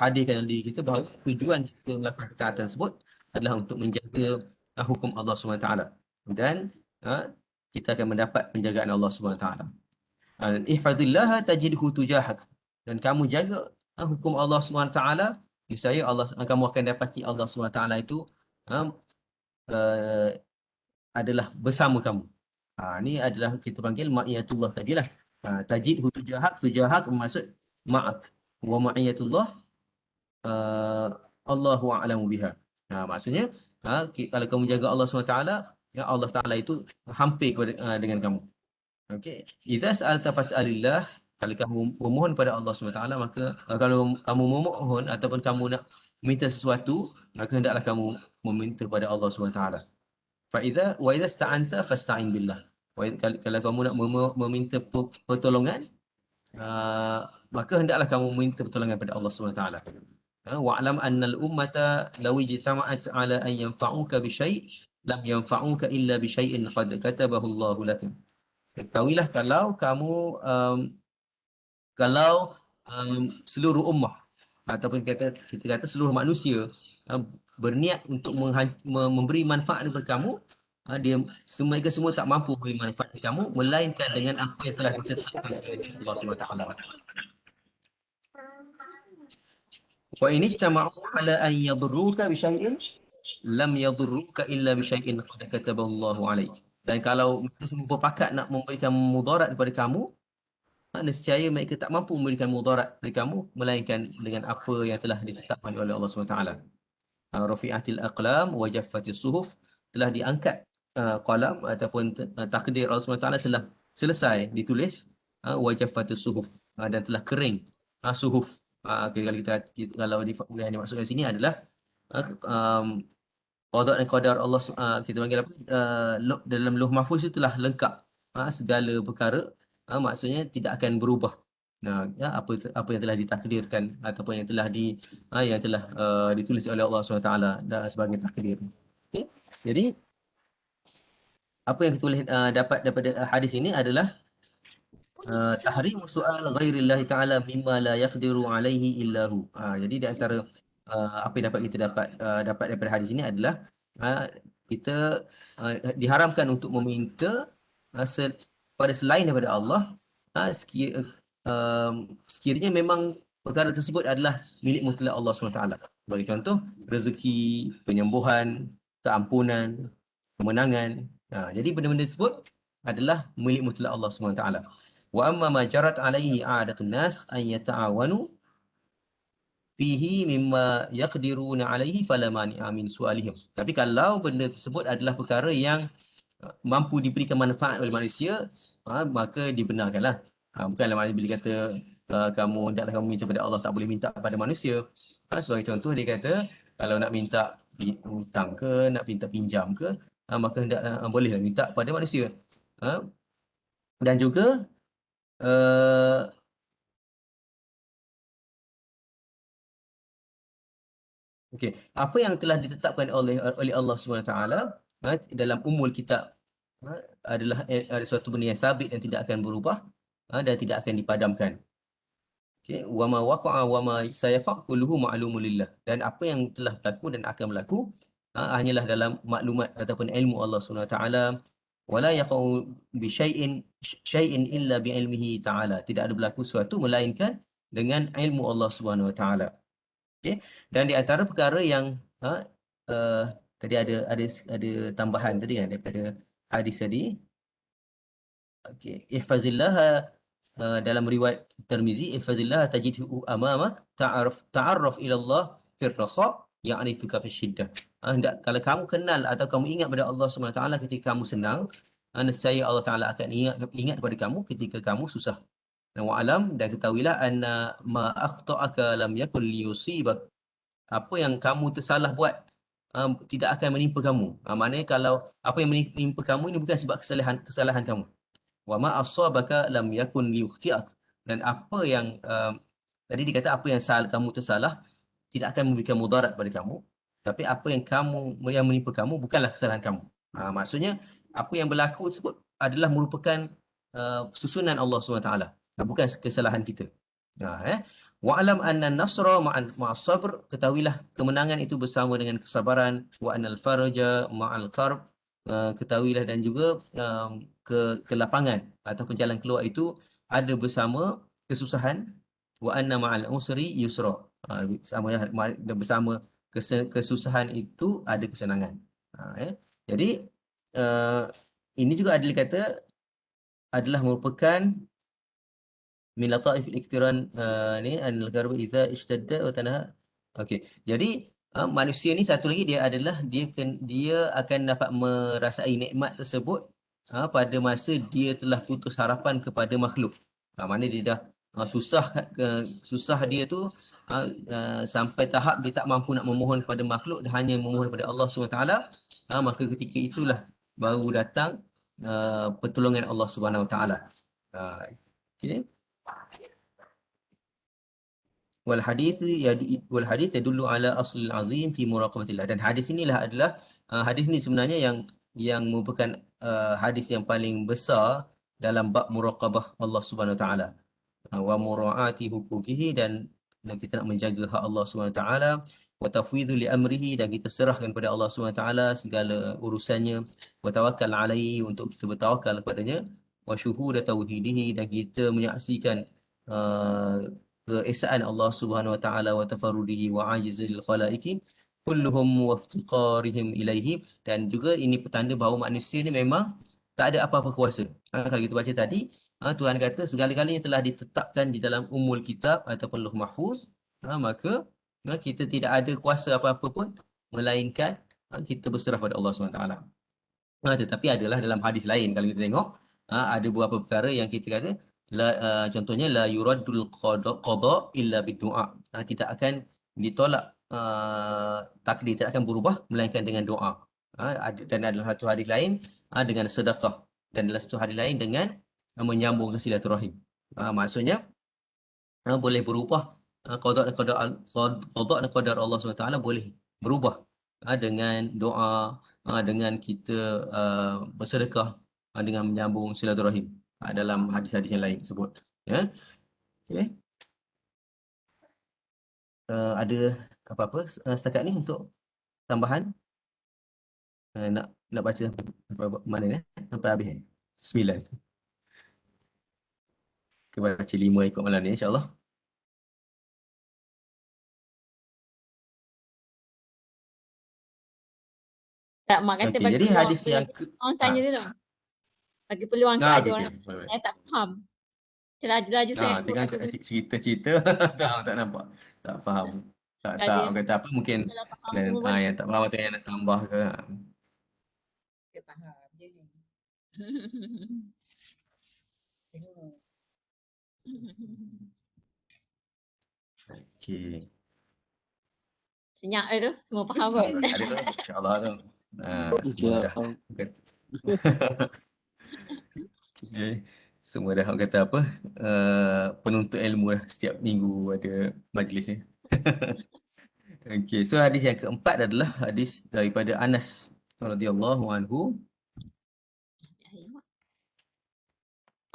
hadirkan diri kita bahawa tujuan kita melakukan ketaatan tersebut adalah untuk menjaga hukum Allah SWT. Dan kita akan mendapat penjagaan Allah SWT. Ihfazillah tajidhu tujahak. Dan kamu jaga hukum Allah SWT, niscaya kamu akan dapati Allah SWT itu adalah bersama kamu. Ini adalah kita panggil ma'iyatullah tadilah. Tajidhu tujahak bermaksud ma'ak. Wa ma'iyatullah Allahu a'lamu biha. Maksudnya kalau kamu jaga Allah SWT, Allah Ta'ala itu hampir dengan kamu. Okey. Idza sa'alta fas'alillah Kalau kamu memohon pada Allah SWT, maka kalau kamu memohon ataupun kamu nak minta sesuatu, maka hendaklah kamu meminta pada Allah SWT. Wa idza sta'anta fasta'in billah. Kalau kamu nak meminta pertolongan, maka hendaklah kamu meminta pertolongan pada Allah SWT. Wa'lam annal ummata law ijtama'at ala an yanfa'uka bi syai' lam yanfa'uka illa bi syai'in qad katabahu Allahu lakum. Ketahuilah kalau seluruh ummah ataupun kita kata seluruh manusia berniat untuk memberi manfaat kepada kamu, mereka semua tak mampu memberi manfaat kepada kamu melainkan dengan apa yang telah ditetapkan oleh Allah SWT. Wa in ijtama'u ala an yadurruka bi syai'in lam yadurruka illa bi syai'in qad katabahu Allahu 'alaik. Dan kalau mereka semua berpakat nak memberikan mudarat kepada kamu, nescaya mereka tak mampu memberikan mudarat kepada kamu melainkan dengan apa yang telah ditetapkan oleh Allah SWT. Rafi'atil aqlam wa jaffatis suhuf, telah diangkat qalam ataupun takdir Allah SWT telah selesai ditulis, wa jaffatis suhuf, dan telah kering suhuf. Kalau yang dimaksudkan sini adalah qada dan qadar Allah, kita panggil apa, dalam Lauh Mahfuz itu telah lengkap segala perkara, maksudnya tidak akan berubah. Apa yang telah ditakdirkan ataupun yang telah ditulis oleh Allah SWT dan sebagai takdir. Okay? Jadi apa yang kita boleh dapat daripada hadis ini adalah tahrim soal ghairillahi ta'ala mimma la yaqdiru alaihi illahu. Jadi di antara apa yang kita dapat daripada hadis ini adalah kita diharamkan untuk meminta pada selain daripada Allah, sekiranya memang perkara tersebut adalah milik mutlak Allah SWT. Bagi contoh, rezeki, penyembuhan, keampunan, kemenangan. Jadi benda-benda tersebut adalah milik mutlak Allah SWT. Wa amma ma jarat alaihi a'adatun nas an yata'awanu fihi mimma yaqdiruna alaihi fala mani'a min su'alihim. Tapi kalau benda tersebut adalah perkara yang mampu diberikan manfaat oleh manusia, maka dibenarkanlah. Bukanlah maknanya bila kata kamu hendaklah kamu minta pada Allah, tak boleh minta pada manusia. Sebagai contoh, dia kata kalau nak minta hutang ke, nak minta pinjam ke, maka hendaklah bolehlah minta pada manusia. Dan juga okey, apa yang telah ditetapkan oleh Allah SWT dalam umul kitab adalah suatu benda yang sabit dan tidak akan berubah dan tidak akan dipadamkan. Okey, wa ma waqa'a wa ma sayaqa kulluhu ma'lumun lillah. Dan apa yang telah berlaku dan akan berlaku hanyalah dalam maklumat ataupun ilmu Allah SWT. Wala yaqa'u bi syai'in illa bi ilmihi ta'ala. Tidak ada berlaku sesuatu melainkan dengan ilmu Allah SWT. Okey, dan di antara perkara yang tadi ada tambahan tadi kan daripada hadis tadi. Okey, ihfazillah, dalam riwayat Tirmizi, ihfazillah tajidhu amamak, ta'arraf ila Allah fir rakha ya'rifuka fi syiddah. Kalau kamu kenal atau kamu ingat pada Allah SWT ketika kamu senang, nescaya Allah Taala akan ingat kepada kamu ketika kamu susah. Wa alam, dan ketahuilah anna ma akhta'aka lam yakun liyusibak. Apa yang kamu tersalah buat tidak akan menimpa kamu. Maknanya kalau apa yang menimpa kamu ini bukan sebab kesalahan kamu. Wa ma asabaka lam yakun liyukhti'ak. Dan apa yang tadi dikata apa yang kamu tersalah tidak akan memberikan mudarat pada kamu, tapi apa yang menimpa kamu bukanlah kesalahan kamu. Maksudnya apa yang berlaku tersebut adalah merupakan susunan Allah SWT, bukan kesalahan kita. Wa'lam anna nasra ma'as sabr, ketahuilah kemenangan itu bersama dengan kesabaran. Wa annal faraja ma'al karb, ketahuilah dan juga kelapangan ataupun jalan keluar itu ada bersama kesusahan. Wa anna ma'al usri yusra, bersama kesusahan itu ada kesenangan. Jadi ini juga ada kata adalah merupakan min lataif al-iktiran ni al-garb idza ishtadda wa tanaha. Okey, jadi manusia ni satu lagi dia adalah dia akan dapat merasai nikmat tersebut pada masa dia telah putus harapan kepada makhluk. Mana dia dah susah dia tu sampai tahap dia tak mampu nak memohon kepada makhluk, dia hanya memohon kepada Allah SWT, maka ketika itulah baru datang pertolongan Allah SWT. Okay. Wal hadis yadullu ala aslil azim fi muraqabatillah. Dan hadis inilah adalah hadis ni sebenarnya yang merupakan hadis yang paling besar dalam bab muraqabah Allah Subhanahu Wa Taala, wa muraati huquqihi, dan kita nak menjaga hak Allah Subhanahu Wa Taala, wa tafwidhu li amrihi, dan kita serahkan kepada Allah Subhanahu Wa Taala segala urusannya, wa tawakkal alaihi, untuk kita bertawakal kepadanya, wa syuhuda tauhidihi, dan kita menyaksikan uh, keesaan Allah Subhanahu Wa Taala, wa tafarrudihi wa ajzil khalaiqi kulluhum wa iftiqarihim ilaihi. Dan juga ini petanda bahawa manusia ni memang tak ada apa-apa kuasa. Kalau kita baca tadi, Tuhan kata segala-galanya telah ditetapkan di dalam umul kitab ataupun lauh mahfuz, maka kita tidak ada kuasa apa-apa pun melainkan kita berserah pada Allah SWT. Tetapi adalah dalam hadis lain, kalau kita tengok, ada beberapa perkara yang kita kata, contohnya la yuraddul qada illa bidu'a, tidak akan ditolak takdir, tidak akan berubah melainkan dengan doa. Dan dalam satu hadis lain dengan sedekah, dan dalam satu hadis lain dengan menyambung silaturahim. Maksudnya boleh berubah, qada dan qadar Allah SWT boleh berubah dengan doa, dengan kita bersedekah, dengan menyambung silaturahim, dalam hadis-hadis yang lain tersebut. Ya. Okay. Ada apa-apa setakat ni untuk tambahan? Nak baca mana ni? Sampai habis. 9. Kita baca 5 ikut malam ni, insyaAllah. Tak, Mak kata bagi jadi peluang, hadis yang orang tanya dulu. Bagi peluang tu ada orang okay. yang tak faham. Laju-laju saya tengah cerita-cerita tak nampak, tak faham. Tak orang kata apa, mungkin yang tak faham atau yang nak tambah ke. Dia faham je. Okey. Senyap tu, semua faham kot. Ada tu, insya-Allah tu. Semua dah. Okay. Semua dah orang kata apa, penuntut ilmu dah, setiap minggu ada majlis ni. Okey, so hadis yang keempat adalah hadis daripada Anas radhiyallahu anhu.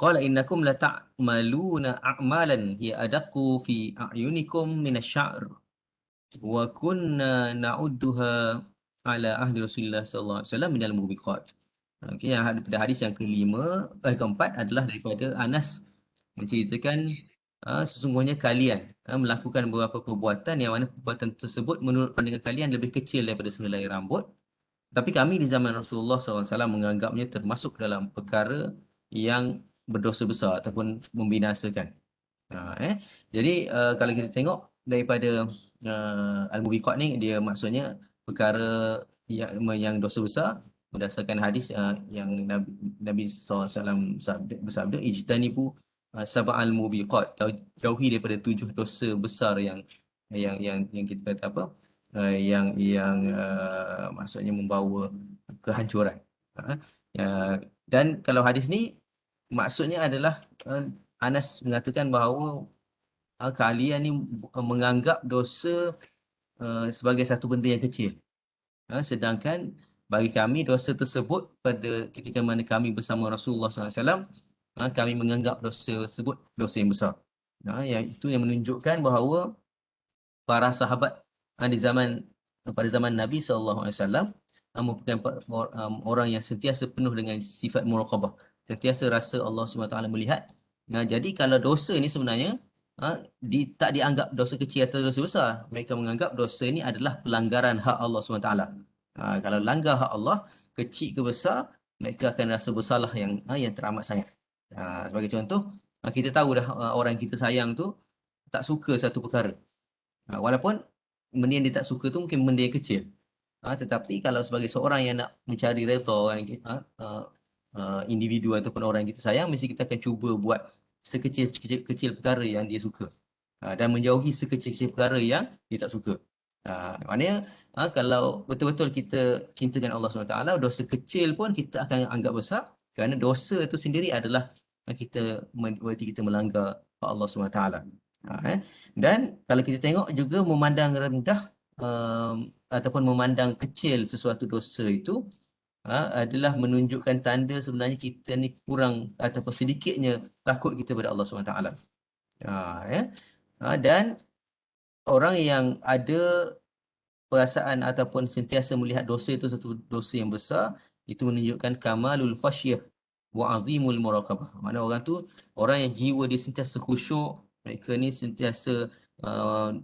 Qala innakum la ta'maluna a'malan hiya adaqqu fi a'yunikum min asy-sya'r wa kunna na'udduha ala ahdi Rasulillah sallallahu alaihi wasallam minal mubiqat. Okey, yang pada hadis yang keempat adalah daripada Anas menceritakan sesungguhnya kalian melakukan beberapa perbuatan yang mana perbuatan tersebut menurut pandangan kalian lebih kecil daripada sehelai rambut, tapi kami di zaman Rasulullah SAW menganggapnya termasuk dalam perkara yang berdosa besar ataupun membinasakan. Jadi kalau kita tengok daripada Al-Mubiqat ni, dia maksudnya perkara yang dosa besar berdasarkan hadis yang Nabi SAW bersabda, ijtanibu sab'al mubiqat, jauhi daripada 7 dosa besar yang kita kata apa, yang maksudnya membawa kehancuran. Dan kalau hadis ni maksudnya adalah Anas mengatakan bahawa kalian ni menganggap dosa sebagai satu benda yang kecil, sedangkan bagi kami dosa tersebut pada ketika mana kami bersama Rasulullah SAW, kami menganggap dosa tersebut dosa yang besar. Yang itu yang menunjukkan bahawa para sahabat pada zaman Nabi SAW merupakan orang yang sentiasa penuh dengan sifat muraqabah, sentiasa rasa Allah SWT melihat. Jadi kalau dosa ni sebenarnya tak dianggap dosa kecil atau dosa besar. Mereka menganggap dosa ni adalah pelanggaran hak Allah SWT. Kalau langgar hak Allah, kecil ke besar, mereka akan rasa bersalah yang teramat sangat. Sebagai contoh, kita tahu dah orang kita sayang tu tak suka satu perkara. Walaupun benda yang dia tak suka tu mungkin benda yang kecil. Tetapi kalau sebagai seorang yang nak mencari redha orang individu ataupun orang yang kita sayang, mesti kita akan cuba buat sekecil perkara yang dia suka. Dan menjauhi sekecil-kecil perkara yang dia tak suka. Maknanya kalau betul-betul kita cintakan Allah SWT, dosa kecil pun kita akan anggap besar, kerana dosa itu sendiri adalah berarti kita melanggar Allah SWT. Dan kalau kita tengok juga memandang rendah ataupun memandang kecil sesuatu dosa itu adalah menunjukkan tanda sebenarnya kita ni kurang ataupun sedikitnya takut kita pada Allah SWT. Dan orang yang ada perasaan ataupun sentiasa melihat dosa itu satu dosa yang besar, itu menunjukkan kamalul khasyah wa azimul muraqabah. Maknanya orang tu, orang yang jiwa dia sentiasa khusyuk, mereka ni sentiasa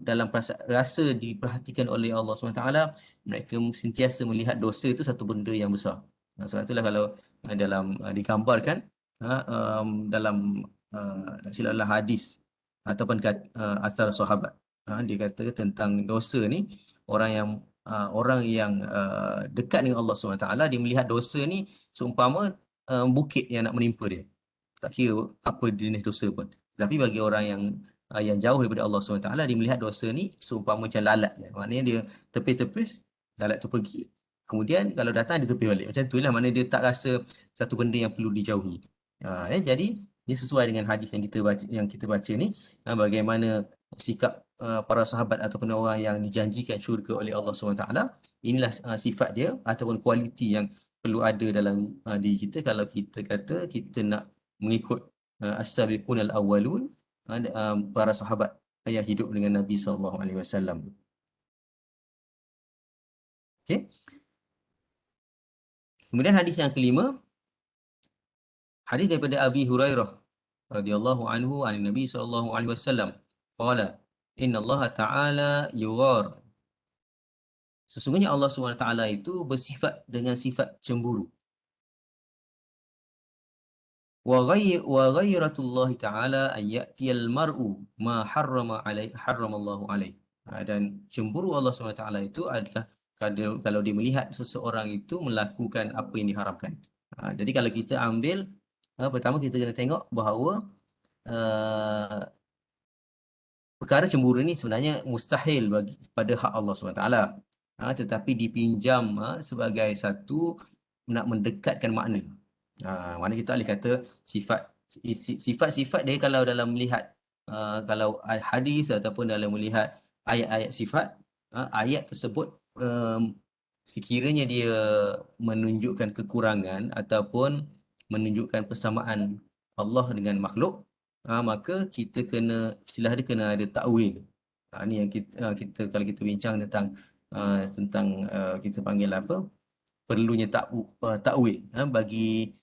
dalam rasa diperhatikan oleh Allah SWT, mereka sentiasa melihat dosa itu satu benda yang besar. Sebab itulah kalau dalam digambarkan dalam tak silaplah hadis ataupun athar sahabat, dia kata tentang dosa ni, orang yang dekat dengan Allah SWT, dia melihat dosa ni seumpama bukit yang nak menimpa dia. Tak kira apa jenis dosa pun. Tapi bagi orang yang jauh daripada Allah SWT, dia melihat dosa ni seumpama macam lalat. Maknanya dia tepis-tepis, lalat tu pergi. Kemudian kalau datang, dia tepis balik. Macam tu lah, maknanya dia tak rasa satu benda yang perlu dijauhi. Jadi, dia sesuai dengan hadis yang kita baca ni, bagaimana sikap para sahabat ataupun orang yang dijanjikan syurga oleh Allah SWT. Inilah sifat dia ataupun kualiti yang perlu ada dalam diri kita kalau kita kata kita nak mengikut as-sabiqun al-awwalun, para sahabat yang hidup dengan Nabi SAW. Okay. Kemudian hadis yang kelima, hadis daripada Abi Hurairah radhiyallahu anhu an Nabi SAW qala inna Allah ta'ala yughar, sesungguhnya Allah SWT itu bersifat dengan sifat cemburu. Wa ghayratullah ta'ala an ya'tiyal mar'u ma harramallahu alaih. Dan cemburu Allah SWT itu adalah kalau dia melihat seseorang itu melakukan apa yang diharamkan. Jadi kalau kita ambil, pertama kita kena tengok bahawa perkara cemburu ni sebenarnya mustahil pada hak Allah SWT. Tetapi dipinjam sebagai satu nak mendekatkan makna. Mana kita boleh kata sifat-sifat dia kalau dalam melihat kalau hadis ataupun dalam melihat ayat-ayat sifat, ayat tersebut sekiranya dia menunjukkan kekurangan ataupun menunjukkan persamaan Allah dengan makhluk, maka kita kena, istilah dia kena ada takwil. Ni yang kita kalau kita bincang tentang kita panggil apa, perlunya takwil bagi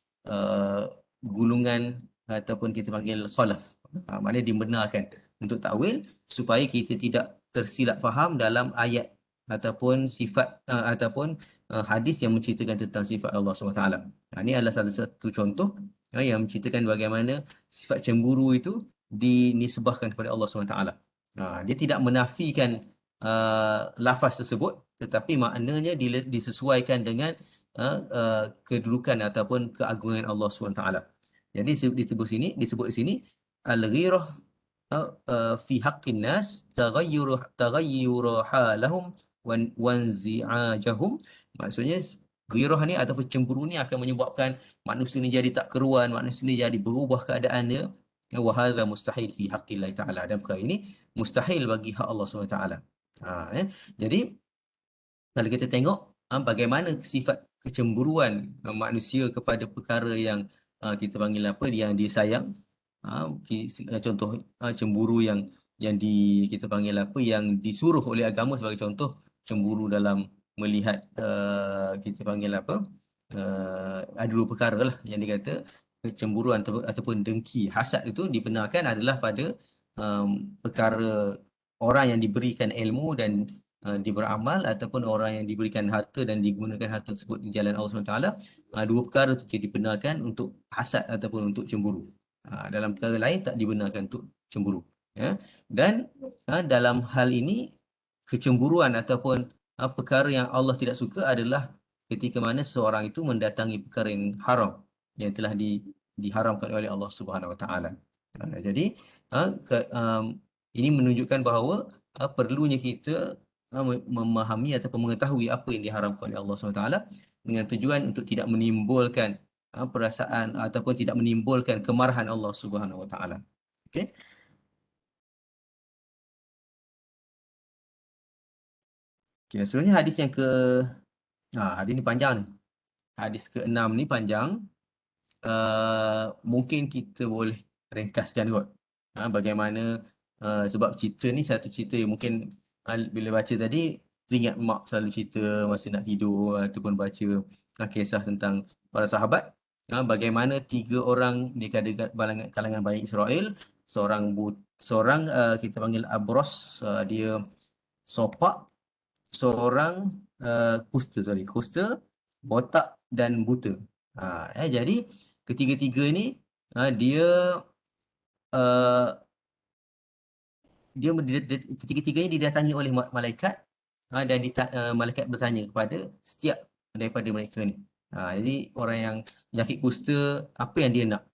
gulungan ataupun kita panggil khalaf. Maknanya dibenarkan untuk takwil supaya kita tidak tersilap faham dalam ayat ataupun sifat ataupun hadis yang menceritakan tentang sifat Allah SWT. Ini adalah salah satu contoh yang menceritakan bagaimana sifat cemburu itu dinisbahkan kepada Allah SWT. Dia tidak menafikan lafaz tersebut, tetapi maknanya disesuaikan dengan kedudukan ataupun keagungan Allah SWT. Jadi disebut di sini al-ghirah fi haqqin nas taghayyuru halahum wanzi'ajahum. Maksudnya ghirah ni ataupun cemburu ni akan menyebabkan manusia ni jadi tak keruan, manusia ni jadi berubah keadaannya. Wa hadza mustahil fi haqqillah ta'ala. Dan perkara ini mustahil bagi hak Allah SWT. Jadi kalau kita tengok bagaimana sifat kecemburuan manusia kepada perkara yang kita panggil apa, yang disayang. Contoh cemburu yang kita panggil apa, yang disuruh oleh agama, sebagai contoh cemburu dalam melihat kita panggil apa, ada dua perkara lah yang dikata kecemburuan ataupun dengki, hasad itu dibenarkan adalah pada perkara orang yang diberikan ilmu dan beramal, ataupun orang yang diberikan harta dan digunakan harta tersebut di jalan Allah SWT. Dua perkara itu dibenarkan untuk hasad ataupun untuk cemburu. Dalam perkara lain tak dibenarkan untuk cemburu. Dan dalam hal ini kecemburuan ataupun perkara yang Allah tidak suka adalah ketika mana seorang itu mendatangi perkara yang haram, yang telah diharamkan oleh Allah Subhanahu Wa Taala. Jadi ini menunjukkan bahawa perlunya kita memahami ataupun mengetahui apa yang diharamkan oleh Allah SWT dengan tujuan untuk tidak menimbulkan perasaan ataupun tidak menimbulkan kemarahan Allah Subhanahu Wa Taala. Okey. Okey, sebenarnya hadis yang hadis ni panjang ni. Hadis ke-6 ni panjang. Mungkin kita boleh ringkaskan kot. Bagaimana sebab cerita ni satu cerita yang mungkin bila baca tadi teringat mak selalu cerita masa nak tidur ataupun baca kisah tentang para sahabat. Bagaimana 3 orang di kalangan Bani Israel, seorang kita panggil Abros, dia sopak, seorang kusta, botak dan buta. Jadi ketiga-tiga ni dia uh, ketiga-tiganya didatangi oleh malaikat, dan malaikat bertanya kepada setiap daripada mereka ni. Jadi orang yang penyakit kusta, apa yang dia nak?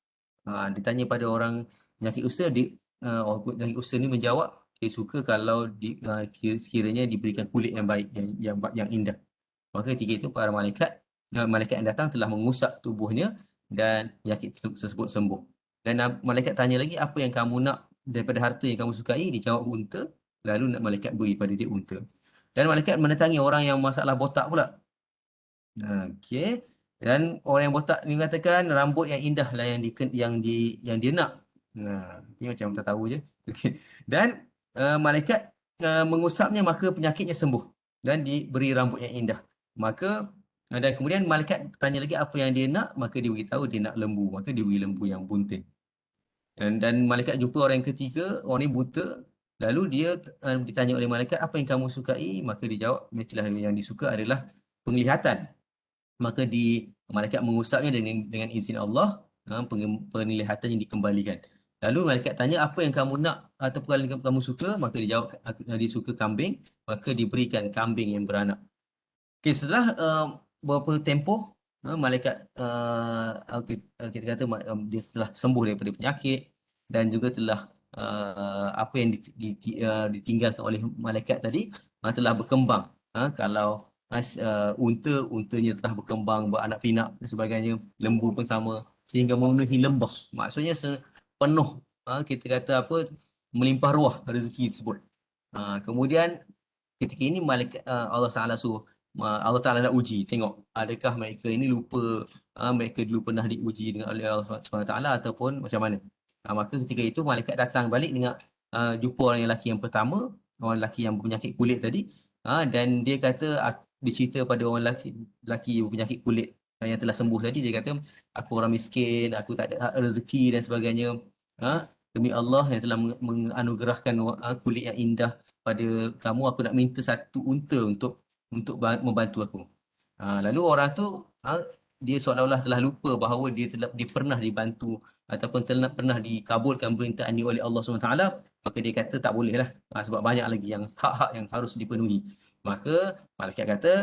Ditanya pada orang penyakit kusta, orang penyakit kusta ni menjawab dia suka kalau sekiranya diberikan kulit yang baik, yang indah. Maka ketika itu para malaikat yang datang telah mengusap tubuhnya dan penyakit tersebut sembuh. Dan malaikat tanya lagi, apa yang kamu nak daripada harta yang kamu sukai? Dia jawab unta. Lalu malaikat beri pada dia unta. Dan malaikat mendatangi orang yang masalah botak pula. Okey. Dan orang yang botak ni mengatakan rambut yang indah lah yang dia nak. Ini macam tak tahu je. Okey. Dan malaikat mengusapnya, maka penyakitnya sembuh dan diberi rambut yang indah. Maka dan kemudian malaikat tanya lagi apa yang dia nak, maka dia beritahu dia nak lembu, maka dia beri lembu yang bunting. Dan malaikat jumpa orang yang ketiga, orang ni buta. Lalu dia ditanya oleh malaikat, apa yang kamu sukai? Maka dia jawab, mestilah yang disuka adalah penglihatan. Maka malaikat mengusapnya dengan izin Allah, penglihatannya dikembalikan. Lalu malaikat tanya, apa yang kamu nak ataupun kalau kamu suka? Maka dia jawab, dia suka kambing, maka diberikan kambing yang beranak. Okay, setelah beberapa tempoh, malaikat kita kata dia telah sembuh daripada penyakit dan juga telah apa yang ditinggalkan oleh malaikat tadi telah berkembang. Kalau untanya telah berkembang, beranak pinak dan sebagainya, lembu pun sama, sehingga memenuhi lembah. Maksudnya penuh, kita kata apa, melimpah ruah rezeki tersebut. Kemudian ketika ini malaikat Allah Taala suruh, Allah Taala nak uji, tengok adakah mereka ini lupa, mereka dulu pernah diuji dengan oleh Allah SWT ataupun macam mana. Maka ketika itu malaikat datang balik dengan jumpa orang lelaki yang pertama, orang lelaki yang berpenyakit kulit tadi, dan dia kata, dia cerita pada orang lelaki berpenyakit kulit yang telah sembuh tadi, dia kata, aku orang miskin, aku tak ada rezeki dan sebagainya. Demi Allah yang telah menganugerahkan kulit yang indah pada kamu, aku nak minta satu unta untuk membantu aku. Lalu orang tu dia seolah-olah telah lupa bahawa dia pernah dibantu ataupun pernah dikabulkan permintaan dia oleh Allah SWT. Maka dia kata tak boleh lah, sebab banyak lagi yang hak-hak yang harus dipenuhi. Maka malaikat kata,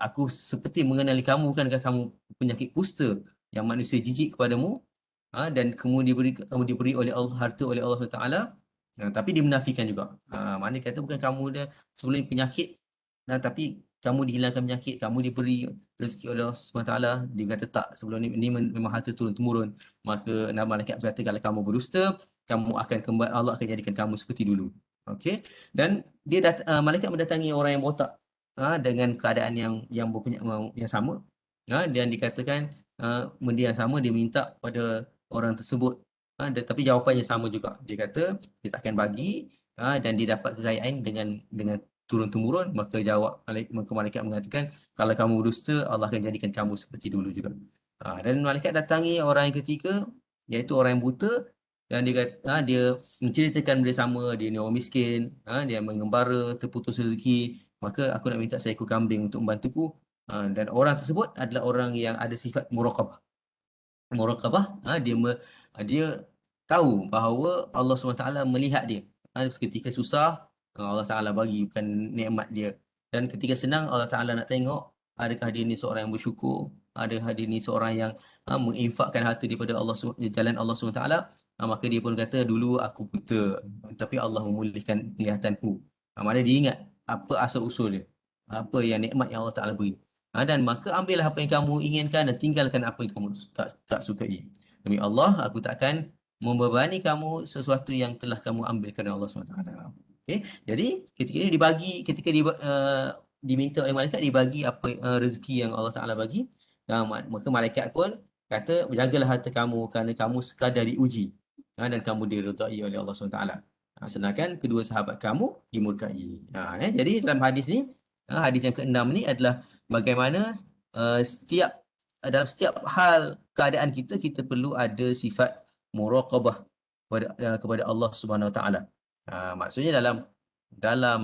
aku seperti mengenali kamu, bukankah kamu penyakit kusta yang manusia jijik kepadamu, dan kamu diberi oleh Allah harta oleh Allah SWT. Tapi dia menafikan juga. Maknanya kata bukan kamu dah sebelum ni penyakit, tapi kamu dihilangkan penyakit, kamu diberi rezeki oleh Allah SWT. Dia kata tak, sebelum ni memang harta turun-temurun. Maka malaikat berkata, kalau kamu berdusta, kamu akan kembali, Allah akan jadikan kamu seperti dulu. Okey. Dan malaikat mendatangi orang yang botak dengan keadaan yang yang sama. Dan dikatakan benda yang sama dia minta pada orang tersebut. Tetapi jawapannya sama juga. Dia kata dia takkan bagi, dan dia dapat kekayaan dengan turun-temurun. Maka malaikat mengatakan, kalau kamu berdusta, Allah akan jadikan kamu seperti dulu juga. Dan malaikat datangi orang yang ketiga, iaitu orang yang buta, dan dia kata, dia menceritakan benda sama, dia ni orang miskin, dia mengembara, terputus rezeki, maka aku nak minta seekor kambing untuk membantuku. Dan orang tersebut adalah orang yang ada sifat muraqabah. Dia tahu bahawa Allah SWT melihat dia. Ketika susah, Allah Ta'ala bagi bukan nikmat dia. Dan ketika senang, Allah Ta'ala nak tengok adakah dia ni seorang yang bersyukur ada hadir ni seorang yang menginfakkan harta daripada jalan Allah SWT, maka dia pun kata dulu aku buta tapi Allah memulihkan penglihatanku. Maknanya dia ingat apa asal usul dia, apa yang nikmat yang Allah Taala beri. Dan maka ambillah apa yang kamu inginkan dan tinggalkan apa yang kamu tak sukai. Demi Allah, aku takkan membebani kamu sesuatu yang telah kamu ambil kerana Allah SWT. Okey, jadi ketika ini ketika diminta oleh malaikat dibagi apa rezeki yang Allah Taala bagi, maka malaikat pun kata jagalah harta kamu kerana kamu sekadar diuji, dan kamu diredai oleh Allah SWT. Sedangkan kedua sahabat kamu dimurkai. Jadi dalam hadis ni, hadis yang ke-6 ni adalah bagaimana dalam setiap hal keadaan kita perlu ada sifat muraqabah kepada Allah Subhanahu Wa Taala. Maksudnya dalam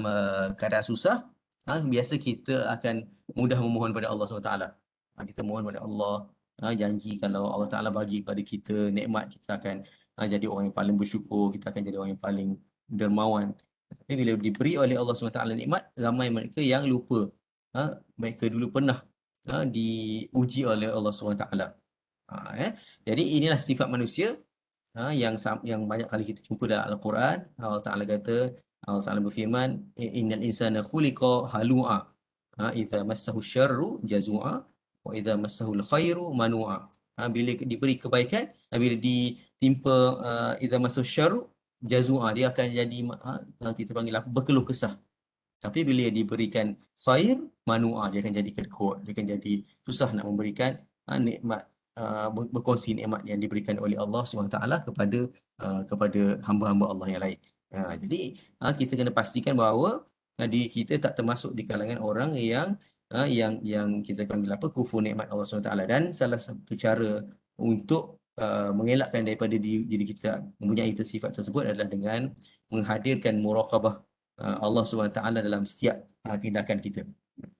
keadaan susah, biasa kita akan mudah memohon pada Allah SWT. Kita mohon pada Allah, janji kalau Allah Ta'ala bagi pada kita nikmat, kita akan jadi orang yang paling bersyukur, kita akan jadi orang yang paling dermawan. Tapi bila diberi oleh Allah SWT nikmat, ramai mereka yang lupa. Mereka dulu pernah diuji oleh Allah SWT. Jadi inilah sifat manusia yang banyak kali kita jumpa dalam Al-Quran. Allah Ta'ala kata, Allah Ta'ala berfirman, innal insana khuliqa halu'a, idza massahu syarru jazua wa idza massahu khairu manua. Bila diberi kebaikan, bila ditimpa idza massahu syarru jazua, dia akan jadi kita panggil apa, berkeluh kesah. Tapi bila diberikan khair manua, dia akan jadi kedekut, dia akan jadi susah nak memberikan nikmat, berkongsi nikmat yang diberikan oleh Allah SWT kepada hamba-hamba Allah yang lain. Jadi kita kena pastikan bahawa diri kita tak termasuk di kalangan orang yang kita panggil apa, kufur nikmat Allah SWT. Dan salah satu cara untuk mengelakkan daripada diri kita mempunyai sifat tersebut adalah dengan menghadirkan muraqabah Allah SWT dalam setiap tindakan kita.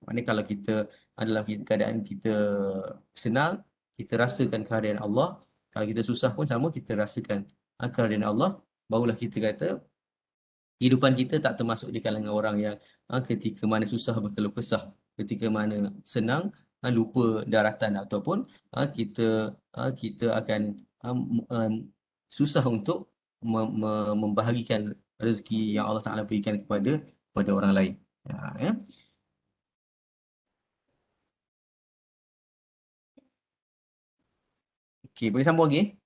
Maknanya kalau kita dalam keadaan kita senang, kita rasakan kehadiran Allah. Kalau kita susah pun sama, kita rasakan kehadiran Allah. Barulah kita kata kehidupan kita tak termasuk di kalangan orang yang ketika mana susah berkeluh kesah, ketika mana senang lupa daratan, ataupun kita akan susah untuk membahagikan rezeki yang Allah Ta'ala berikan kepada orang lain. Ya. Okey, boleh sambung lagi?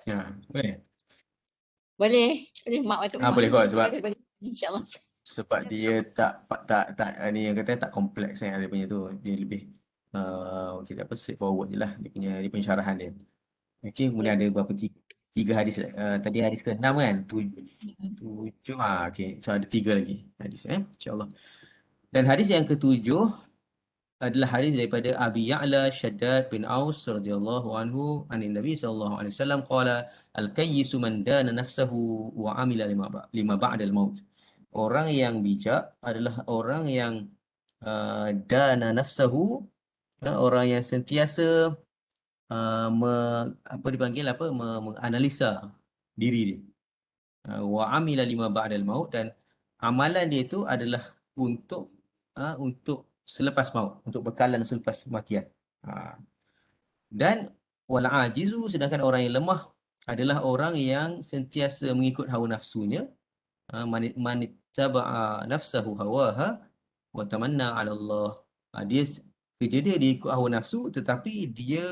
Ya, boleh. Boleh mak waktu mak. Boleh kot sebab insya-Allah. Sebab dia tak ni yang kata tak kompleks dia punya tu. Dia lebih kita straightforward je lah dia punya syarahan dia. Okey, kemudian ada berapa tiga hadis tadi hadis ke-6 kan? Tujuh. Okey. So ada 3 lagi hadis insya-Allah. Dan hadis yang ke-7 adalah hadis daripada Abi Ya'la Shaddad bin Aus radhiyallahu anhu anin Nabi sallallahu alaihi wasallam qala al-kayyisu man dana nafsahu wa amila lima ba'da al-maut. Orang yang bijak adalah orang yang dana nafsahu, orang yang sentiasa menganalisa diri dia. Wa amila lima ba'da al-maut, dan amalan dia itu adalah untuk selepas maut, untuk bekalan selepas kematian. Dan wal ajizu, sedangkan orang yang lemah adalah orang yang sentiasa mengikut hawa nafsunya. Manittaba'a nafsahu hawaha wa tamanna 'ala Allah. Dia kerja dia ikut hawa nafsu, tetapi dia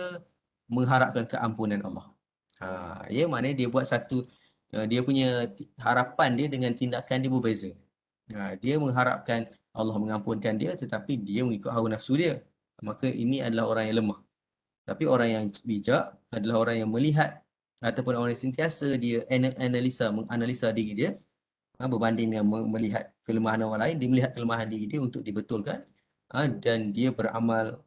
mengharapkan keampunan Allah. Ya, maknanya dia buat satu, dia punya harapan dia dengan tindakan dia berbeza. Dia mengharapkan Allah mengampunkan dia, tetapi dia mengikut hawa nafsu dia. Maka ini adalah orang yang lemah. Tapi orang yang bijak adalah orang yang melihat, ataupun orang yang sentiasa dia menganalisa diri dia, berbanding dengan melihat kelemahan orang lain. Dia melihat kelemahan diri dia untuk dibetulkan, dan dia beramal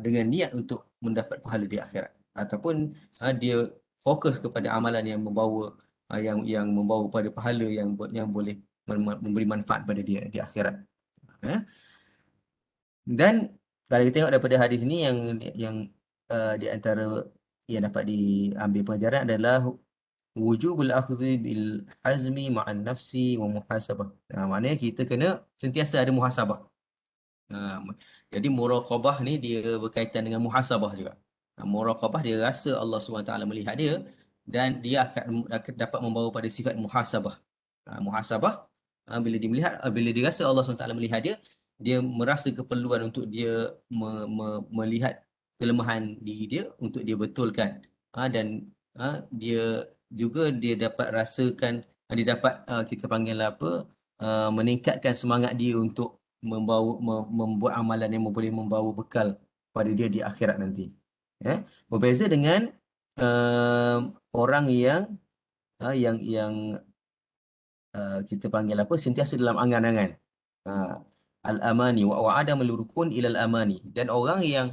dengan niat untuk mendapat pahala di akhirat, ataupun dia fokus kepada amalan yang membawa yang membawa pada pahala yang boleh memberi manfaat pada dia di akhirat. Dan kalau kita tengok daripada hadis ini, yang di antara yang dapat diambil pelajaran adalah wujubul akhdhi bil hazmi ma'an nafsi wa muhasabah. Maknanya kita kena sentiasa ada muhasabah. Ha, jadi muraqabah ni dia berkaitan dengan muhasabah juga. Muraqabah dia rasa Allah SWT melihat dia dan dia akan dapat membawa pada sifat muhasabah. Muhasabah bila dia melihat, bila dia rasa Allah SWT melihat dia, dia merasa keperluan untuk dia melihat kelemahan diri dia untuk dia betulkan. Dan dia juga dia dapat rasakan, dia dapat kita panggil apa, meningkatkan semangat dia untuk membuat amalan yang boleh membawa bekal pada dia di akhirat nanti. Berbeza dengan orang yang kita panggil apa, sentiasa dalam angan-angan. Al-amani wa wa'ada melurukun ilal amani. Dan orang yang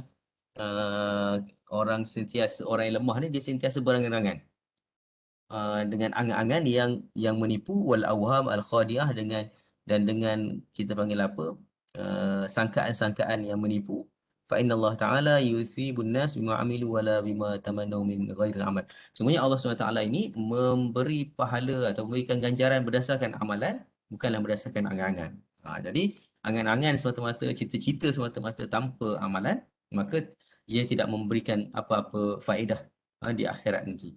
orang yang lemah ni dia sentiasa berangan-angan. Dengan angan-angan yang menipu, wal awham al khadiah, dengan kita panggil apa, sangkaan-sangkaan yang menipu. Fa inna Allah Ta'ala yuthibun nas bima amilu wala bima tamannaw min ghairil amal. Semuanya Allah SWT ini memberi pahala atau memberikan ganjaran berdasarkan amalan, bukanlah berdasarkan angan-angan. Jadi angan-angan semata-mata, cita-cita semata-mata tanpa amalan, maka ia tidak memberikan apa-apa faedah di akhirat nanti.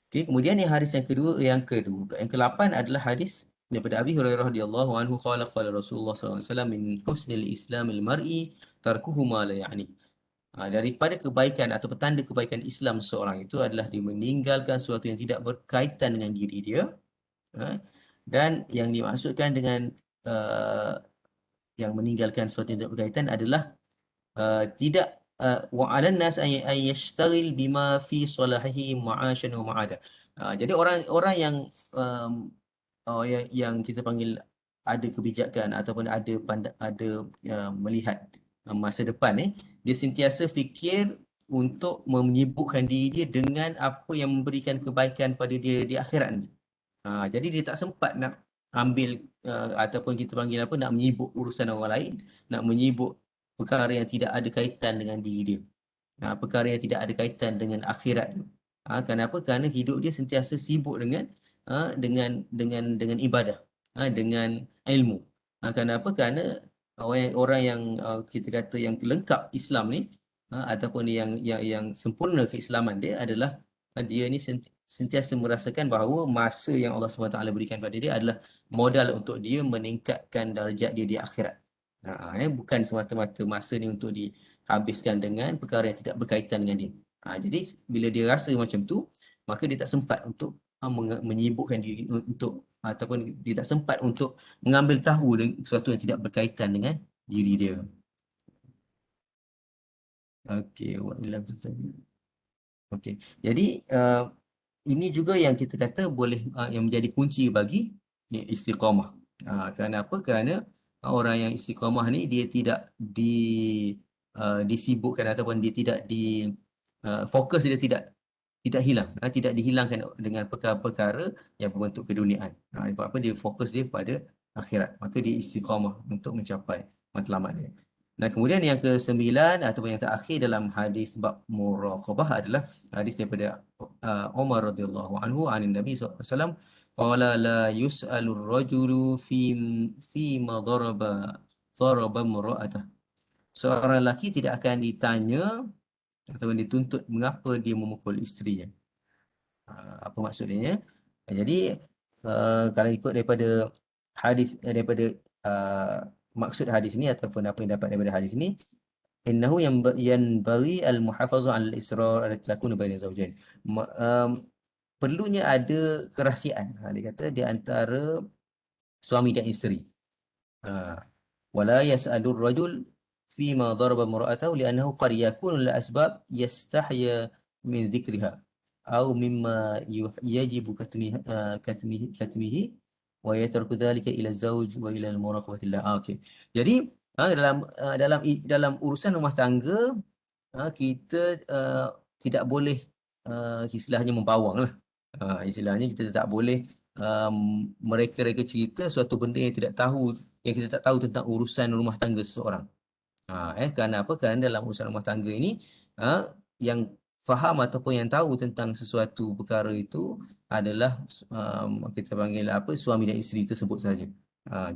Okey, kemudian hadis yang yang ke-8 adalah hadis daripada Abi Hurairah radhiyallahu anhu qala Rasulullah sallallahu alaihi wasallam min husnil islamil mar'i tarkuhu ma la ya'ni. Daripada kebaikan atau petanda kebaikan Islam seorang itu adalah dia meninggalkan sesuatu yang tidak berkaitan dengan diri dia. Dan yang dimaksudkan dengan yang meninggalkan sesuatu yang tidak berkaitan adalah tidak wa 'alan nas ay yashtaghil bima fi salahihi ma'ashan wa ma'ada. Jadi orang yang yang kita panggil ada kebijakan ataupun ada melihat masa depan dia sentiasa fikir untuk menyibukkan diri dia dengan apa yang memberikan kebaikan pada dia di akhirat ni. Jadi dia tak sempat nak ambil ataupun kita panggil apa, nak menyibuk urusan orang lain, nak menyibuk perkara yang tidak ada kaitan dengan diri dia. Perkara yang tidak ada kaitan dengan akhirat dia. Kenapa? Kerana hidup dia sentiasa sibuk dengan ibadah, dengan ilmu. Kenapa? Kerana orang yang kita kata yang lengkap Islam ni, ataupun yang sempurna keislaman dia adalah dia ni sentiasa merasakan bahawa masa yang Allah SWT berikan pada dia adalah modal untuk dia meningkatkan darjat dia di akhirat. Bukan semata-mata masa ni untuk dihabiskan dengan perkara yang tidak berkaitan dengan dia. Jadi bila dia rasa macam tu, maka dia tak sempat untuk menyibukkan diri untuk, ataupun dia tak sempat untuk mengambil tahu sesuatu yang tidak berkaitan dengan diri dia. Okey, okey. Jadi ini juga yang kita kata boleh yang menjadi kunci bagi istiqamah. Kenapa? Kerana orang yang istiqamah ni dia tidak disibukkan ataupun dia tidak fokus dia tidak hilang, tidak dihilangkan dengan perkara-perkara yang berbentuk keduniaan. Sebab apa? Dia fokus dia pada akhirat. Maka dia istiqamah untuk mencapai matlamat dia. Dan kemudian yang ke-9 ataupun yang terakhir dalam hadis bab muraqabah adalah hadis daripada Umar radhiyallahu anhu anin Nabi SAW qala la yus'alu ar-rajulu fi ma daraba imra'atah. Seorang lelaki tidak akan ditanya ataupun dituntut mengapa dia memukul isterinya. Apa maksudnya? Jadi kalau ikut daripada hadis daripada maksud hadis ini ataupun apa yang dapat daripada hadis ini, innahu yanbaghi al-muhafazah 'ala al-israr allati takunu baina zawjain. Perlunya ada kerahsiaan. Dia kata di antara suami dan isteri. Wala yas'alu ar-rajul fima daraba imra'atahu li'annahu qad yakunu al-asbab yastahya min dhikriha aw mimma yajibu katmihi wa yatruku dhalika ila az-zawj wa ila al-muraqabatillah. Okey. Jadi dalam urusan rumah tangga kita tidak boleh istilahnya membawang lah. Istilahnya kita tak boleh mereka-reka cerita suatu benda yang kita tak tahu tentang urusan rumah tangga seseorang. Kerana apa? Kerana dalam urusan rumah tangga ini yang faham ataupun yang tahu tentang sesuatu perkara itu adalah kita panggil apa, suami dan isteri tersebut saja.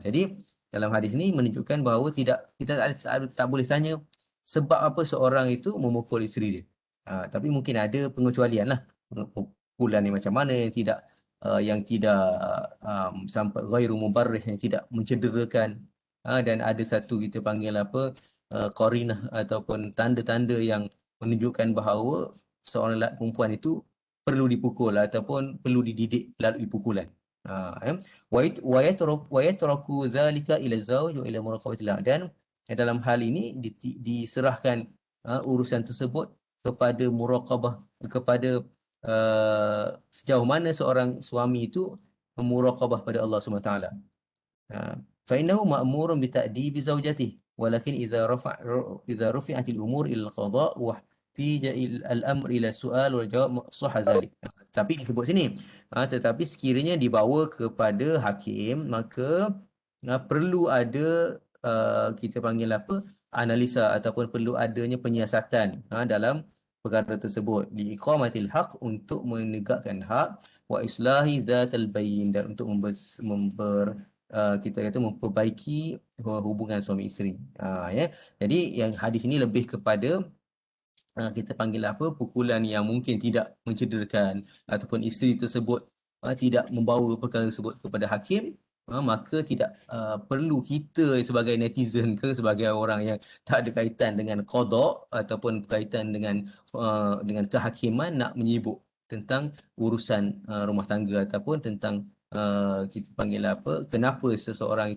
Jadi dalam hadis ini menunjukkan bahawa kita tak boleh tanya sebab apa seorang itu memukul isteri dia. Tapi mungkin ada pengecualian lah. Pukulan yang macam mana yang tidak sampai ghairu mubarrih, yang tidak mencederakan. Dan ada satu kita panggil apa, qarinah ataupun tanda-tanda yang menunjukkan bahawa seorang perempuan itu perlu dipukul ataupun perlu dididik melalui pukulan. Wa yatraku dzalika ila zauj wa ila muraqabatillah. Dan dalam hal ini diserahkan urusan tersebut kepada muraqabah, kepada sejauh mana seorang suami itu memuraqabah pada Allah Subhanahu Wa Taala. فإنه مأمور بتأديب زوجته ولكن إذا رفعت الأمور إلى القضاء واحتاج الأمر إلى السؤال والجواب صح ذلك. Tapi disebut sini, tetapi sekiranya dibawa kepada hakim, maka perlu ada kita panggil apa, analisa ataupun perlu adanya penyiasatan dalam perkara tersebut, liiqamatil haq, untuk menegakkan hak, wa islahi dzatal bayn, dan untuk kita kata memperbaiki hubungan suami isteri. Ya. Jadi yang hadis ini lebih kepada kita panggil apa, pukulan yang mungkin tidak mencederakan ataupun isteri tersebut tidak membawa perkara tersebut kepada hakim, maka tidak perlu kita sebagai netizen ke sebagai orang yang tak ada kaitan dengan qada ataupun berkaitan dengan kehakiman nak menyibuk tentang urusan rumah tangga ataupun tentang kita panggil apa, kenapa seorang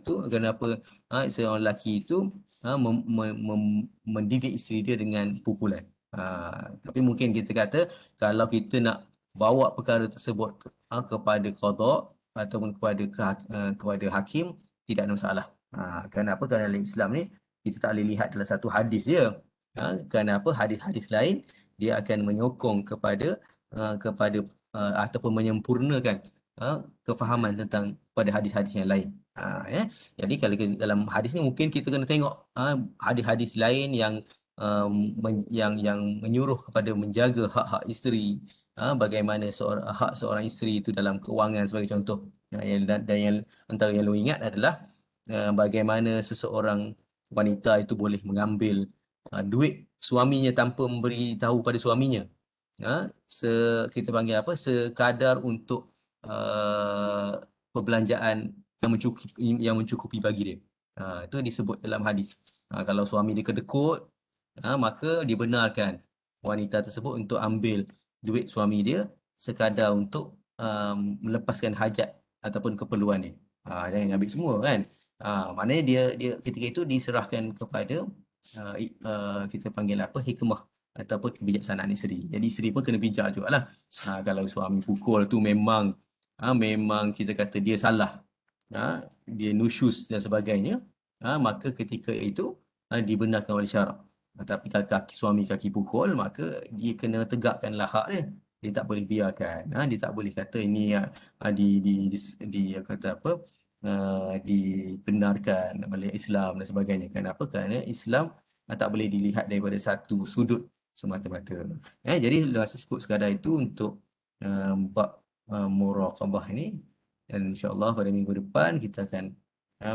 seorang lelaki itu mendidik isteri dia dengan pukulan. Tapi mungkin kita kata kalau kita nak bawa perkara tersebut kepada qada ataupun kepada hakim, tidak ada masalah. Kenapa? Kerana dalam Islam ni kita tak boleh lihat dalam satu hadis je. Kenapa? Hadis-hadis lain dia akan menyokong kepada ataupun menyempurnakan kefahaman tentang pada hadis-hadis yang lain. Ya. Jadi kalau dalam hadis ni mungkin kita kena tengok hadis-hadis lain yang yang menyuruh kepada menjaga hak-hak isteri, bagaimana hak seorang isteri itu dalam kewangan sebagai contoh. Dan yang antara yang lu ingat adalah bagaimana seseorang wanita itu boleh mengambil duit suaminya tanpa memberi tahu pada suaminya. Kita panggil apa, sekadar untuk perbelanjaan yang mencukupi bagi dia. Itu disebut dalam hadis. Kalau suami dia kedekut, maka dibenarkan wanita tersebut untuk ambil duit suami dia sekadar untuk melepaskan hajat ataupun keperluan dia. Jangan ambil semua kan. Maknanya dia ketika itu diserahkan kepada kita panggil apa, hikmah ataupun kebijaksanaan isteri. Jadi isteri pun kena bijak jugalah. Kalau suami pukul tu memang kita kata dia salah, dia nusyus dan sebagainya, maka ketika itu dibenarkan oleh syarak. Tapi kalau suami kaki pukul, maka dia kena tegakkanlah hak dia. Dia tak boleh biarkan. Dia tak boleh kata ini kata apa, dibenarkan oleh Islam dan sebagainya. Kenapa? Kerana Islam tak boleh dilihat daripada satu sudut semata-mata. Jadi rasa cukup sekadar itu untuk bab muraqabah ini, dan insya-Allah pada minggu depan kita akan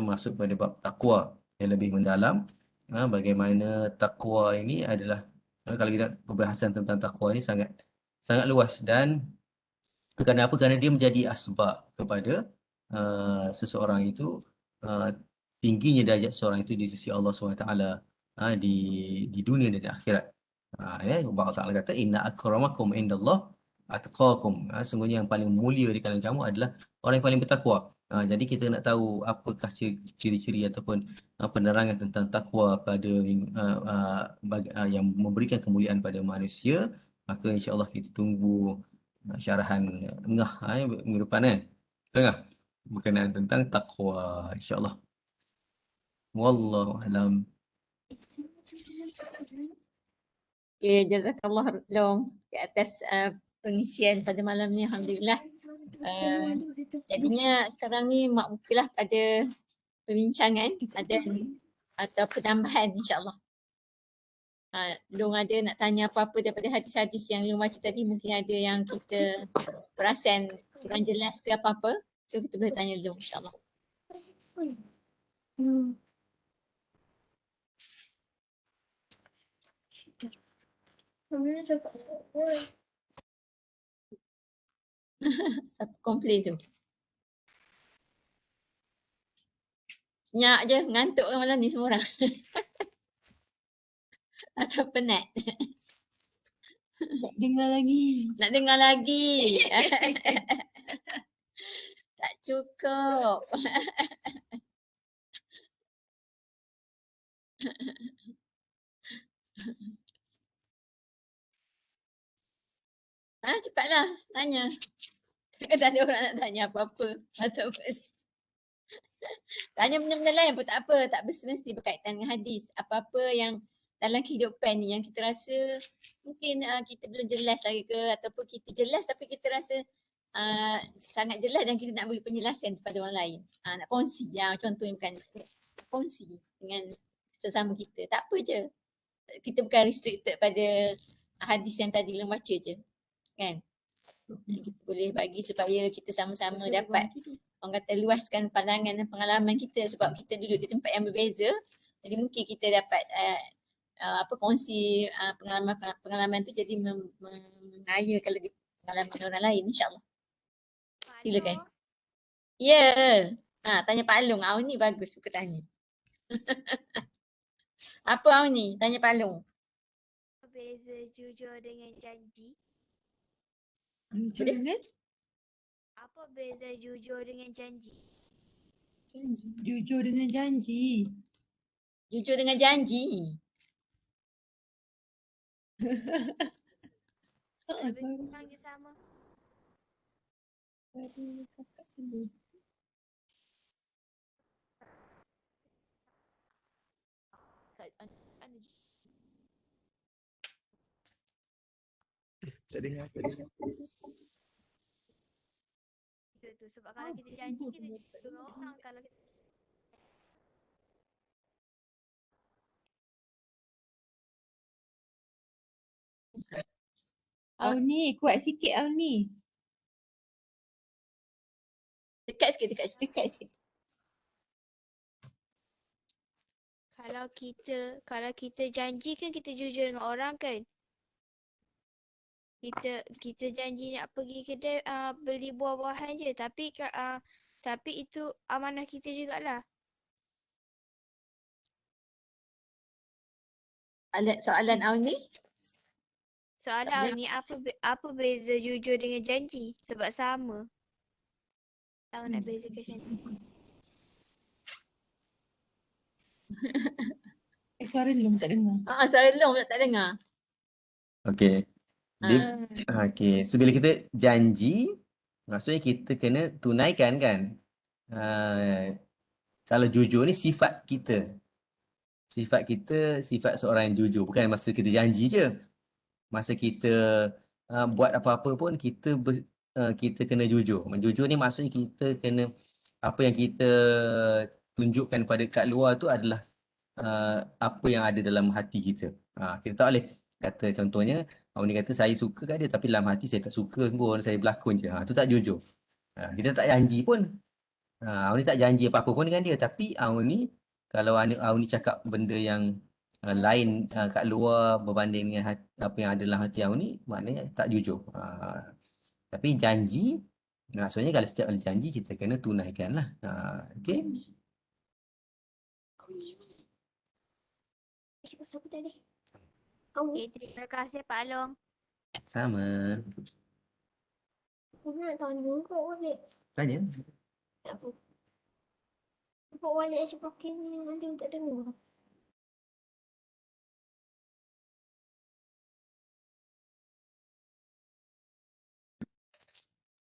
masuk pada bab takwa yang lebih mendalam. Bagaimana takwa ini adalah, kalau kita pembahasan tentang takwa ini sangat sangat luas. Dan kenapa? Kerana dia menjadi asbab kepada seseorang itu tingginya darjat seorang itu di sisi Allah SWT di dunia dan di akhirat. Allah Ta'ala kata inna akramakum indallah atqakum. Sungguhnya yang paling mulia di kalangan kamu adalah orang yang paling bertakwa. Jadi kita nak tahu apakah ciri-ciri ataupun penerangan tentang takwa pada yang memberikan kemuliaan pada manusia, maka insya-Allah kita tunggu syarahan tengah minggu depan kan. Tengah berkenaan tentang takwa insya-Allah. Wallahu alam. Okay, jazakallah long di atas pengisian pada malam ni, alhamdulillah. Jadinya sekarang ni makmukilah pada perbincangan ada atau penambahan insya-Allah. Long ada nak tanya apa-apa daripada hadis-hadis yang Long baca tadi, mungkin ada yang kita perasan kurang jelas ke apa-apa. So kita boleh tanya Long, insyaAllah. Siapa komplain tu? Senyap je, ngantuk kan malam ni semua orang. Atau penat. Nak dengar lagi. Nak dengar lagi. Tak cukup. Cepatlah tanya. Tak ada orang nak tanya apa-apa. Ataupun tanya benda-benda lain pun tak apa. Tak mesti berkaitan dengan hadis. Apa-apa yang dalam kehidupan ni yang kita rasa mungkin kita belum jelas lagi ke, ataupun kita jelas tapi kita rasa sangat jelas dan kita nak beri penjelasan kepada orang lain. Nak kongsi. Contohnya bukan kongsi dengan sesama kita. Tak apa je. Kita bukan restricted pada hadis yang tadi Long baca je. Kan? Kita boleh bagi supaya kita sama-sama dapat orang kata luaskan pandangan dan pengalaman kita, sebab kita duduk di tempat yang berbeza. Jadi mungkin kita dapat kongsi pengalaman tu, jadi mengayakan lagi pengalaman orang lain, insyaAllah. Silakan. Ya. Tanya Pak Long. Ni bagus suka tanya. Apa ni? Tanya Pak Long. Beza jujur dengan janji? Jujur dengan? Apa beza jujur dengan janji? Jujur dengan janji. Jujur dengan janji. Bintang je sama. Tak dengar. Itu sebab kalau kita janji kita jujur dengan orang, kalau kita Auni, kuat sikit Auni. Dekat sikit. Dekat sikit. kalau kita janji kan kita jujur dengan orang kan. Kita janji nak pergi kedai beli buah-buahan je, tapi itu amanah kita jugalah. Soalan Auni? Soalan ni apa beza jujur dengan janji? Sebab sama. Tahu nak bezakan macam ni. Suara Long tak dengar. Suara Long tak dengar. Okey. Okey. So bila kita janji, maksudnya kita kena tunaikan kan. Kalau jujur ni sifat kita. Sifat seorang yang jujur. Bukan masa kita janji je. Masa kita buat apa-apa pun kita kena jujur. Jujur ni maksudnya kita kena, apa yang kita tunjukkan kat luar tu adalah apa yang ada dalam hati kita. Kita tak boleh kata, contohnya orang ni kata saya suka kat dia tapi dalam hati saya tak suka pun, saya berlakon je. Tu tak jujur. Kita tak janji pun. Awak ni tak janji apa-apa pun dengan dia, tapi awak ni kalau awak ni cakap benda yang lain kat luar berbanding dengan apa yang ada dalam hati awak ni, maknanya tak jujur. Tapi janji, maksudnya kalau setiap kali janji kita kena tunaikan lah. Okey. Pasal apa tadi? Okay, terima kasih Pak Long. Sama. Nak tanya kau balik. Tanya. Apa? Kau balik asyik pakai ni nanti tak dengar.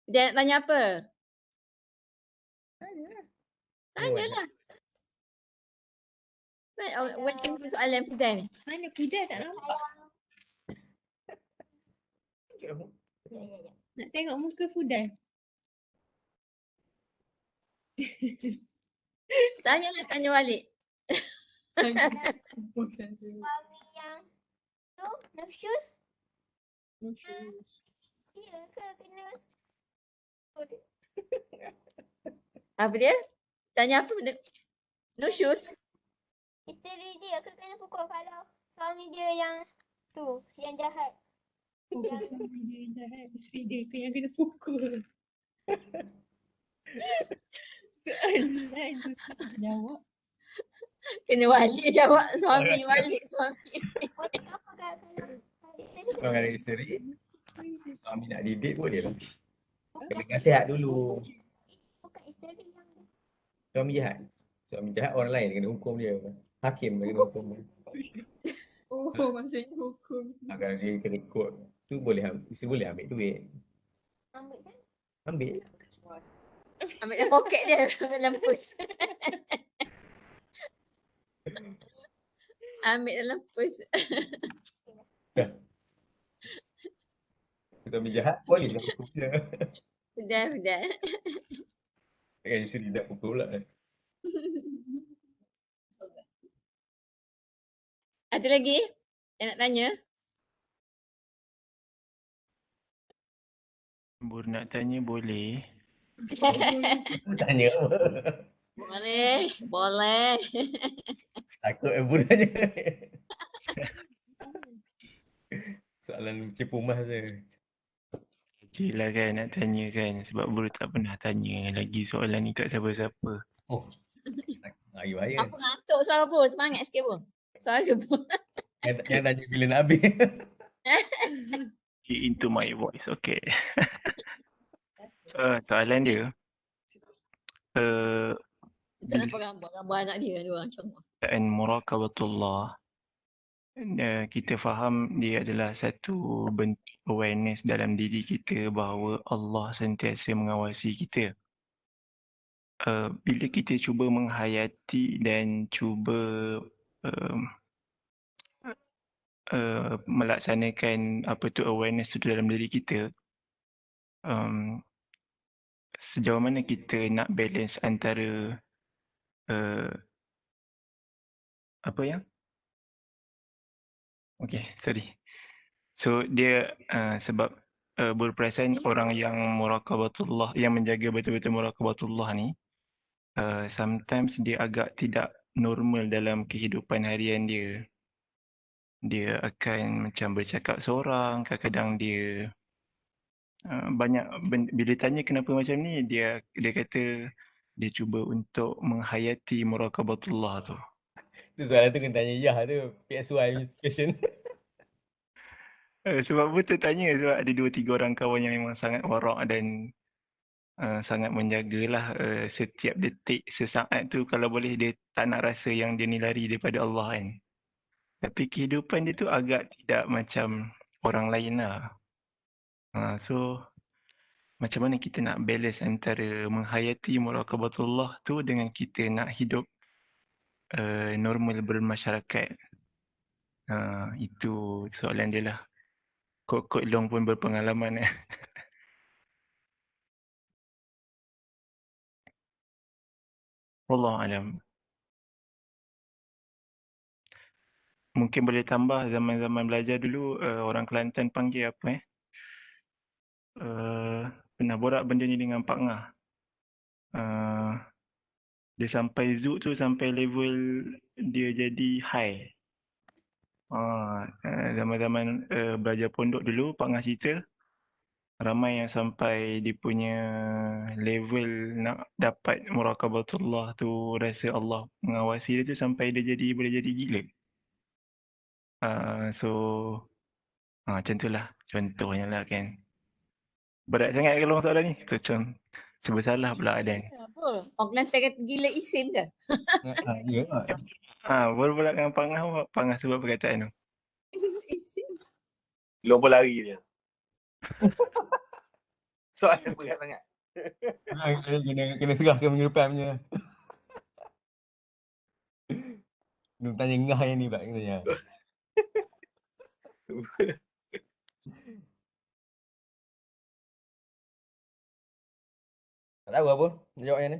Dia nak tanya apa? Tanyalah. Waiting for soalan Fidal ni. Mana Fidal tak nampak? Nak tengok muka Fidal. Tanya balik. Suami yang tu, nafsus, Nusyus. dia ke kena Apa dia? Tanya apa benda? Nusyus. isteri dia ke kena pukul kalau suami dia yang tu, yang jahat. Bukan Yang suami dia yang jahat. Isteri dia ke yang kena pukul. Soalan tu susah jawab. Kena wali jawab. Suami wali. Suami. otak apa kalau isteri Kalau ada dia? isteri, suami nak didik boleh lah. Kena Bukan, nasihat dulu. bukan isteri yang tu. Suami jahat. Suami jahat orang lain kena hukum dia. Hakim kena hukum dia. Oh, maksudnya hukum. Kalau dia kena kod, tu boleh isteri boleh ambil duit. Ambil kan? Ambil. Ambil dalam poket dia. Dalam pus. Ambil dalam pus. Suami jahat boleh lah hukum dia. Sudah. Takkan isteri nak pukul pula. Ada lagi yang nak tanya? Bur nak tanya boleh. Tanya apa? Boleh. Takut Ibu tanya. Soalan cepu mas je. Kecil lah kan nak tanya kan. Sebab Bur tak pernah tanya lagi soalan ni kat siapa-siapa. Oh. Hari raya. Apa ngantuk suara pun? Semangat sikit pun. Suara pun. Yang tanya bila nak habis. Get into my voice. Okay. Soalan dia. Kita nampak gambar anak dia dua macam tu. Dan muraqabatullah. Kita faham dia adalah satu bentuk awareness dalam diri kita bahawa Allah sentiasa mengawasi kita. Bila kita cuba menghayati dan cuba melaksanakan apa tu awareness tu dalam diri kita, sejauh mana kita nak balance antara apa yang? Okay, sorry. So dia sebab berperasan orang yang muraqabatullah, yang menjaga betul-betul muraqabatullah ni, sometimes dia agak tidak normal dalam kehidupan harian dia. Dia akan macam bercakap seorang, kadang-kadang dia banyak bila tanya kenapa macam ni, dia kata dia cuba untuk menghayati muraqabatullah tu. Tu soalan tu kena tanya Yah tu. PSY question. Sebab betul tanya sebab ada 2-3 orang kawan yang memang sangat warak dan sangat menjagalah setiap detik sesaat tu, kalau boleh dia tak nak rasa yang dia ni lari daripada Allah kan. Tapi kehidupan dia tu agak tidak macam orang lain lah. So macam mana kita nak balance antara menghayati muraqabatullah tu dengan kita nak hidup normal bermasyarakat. Itu soalan dia lah. Kok Long pun berpengalaman. Wallahu alam. Mungkin boleh tambah zaman-zaman belajar dulu orang Kelantan panggil apa pernah borak benda ni dengan Pak Ngah. Dia sampai Zouk tu sampai level dia jadi high. Zaman-zaman belajar pondok dulu Pak Ngah cerita ramai yang sampai dia punya level nak dapat muraqabatullah tu, rasa Allah mengawasi dia tu sampai dia boleh jadi gila. So macam tu lah contohnya lah kan. Berat sangat kalau soalan ni. Tu macam sebesalah pula Adan. Apa? Orang Kelantan kata gila isim ke? Ya. Baru pula dengan Pangah sebab perkataan tu. Isim. Long pun lari dia. Soalan berat sangat. Kena serahkan minggu depan punya. Kena tanya ngah yang ni pula kena tanya. Tak tahu apa nak jawab yang ni.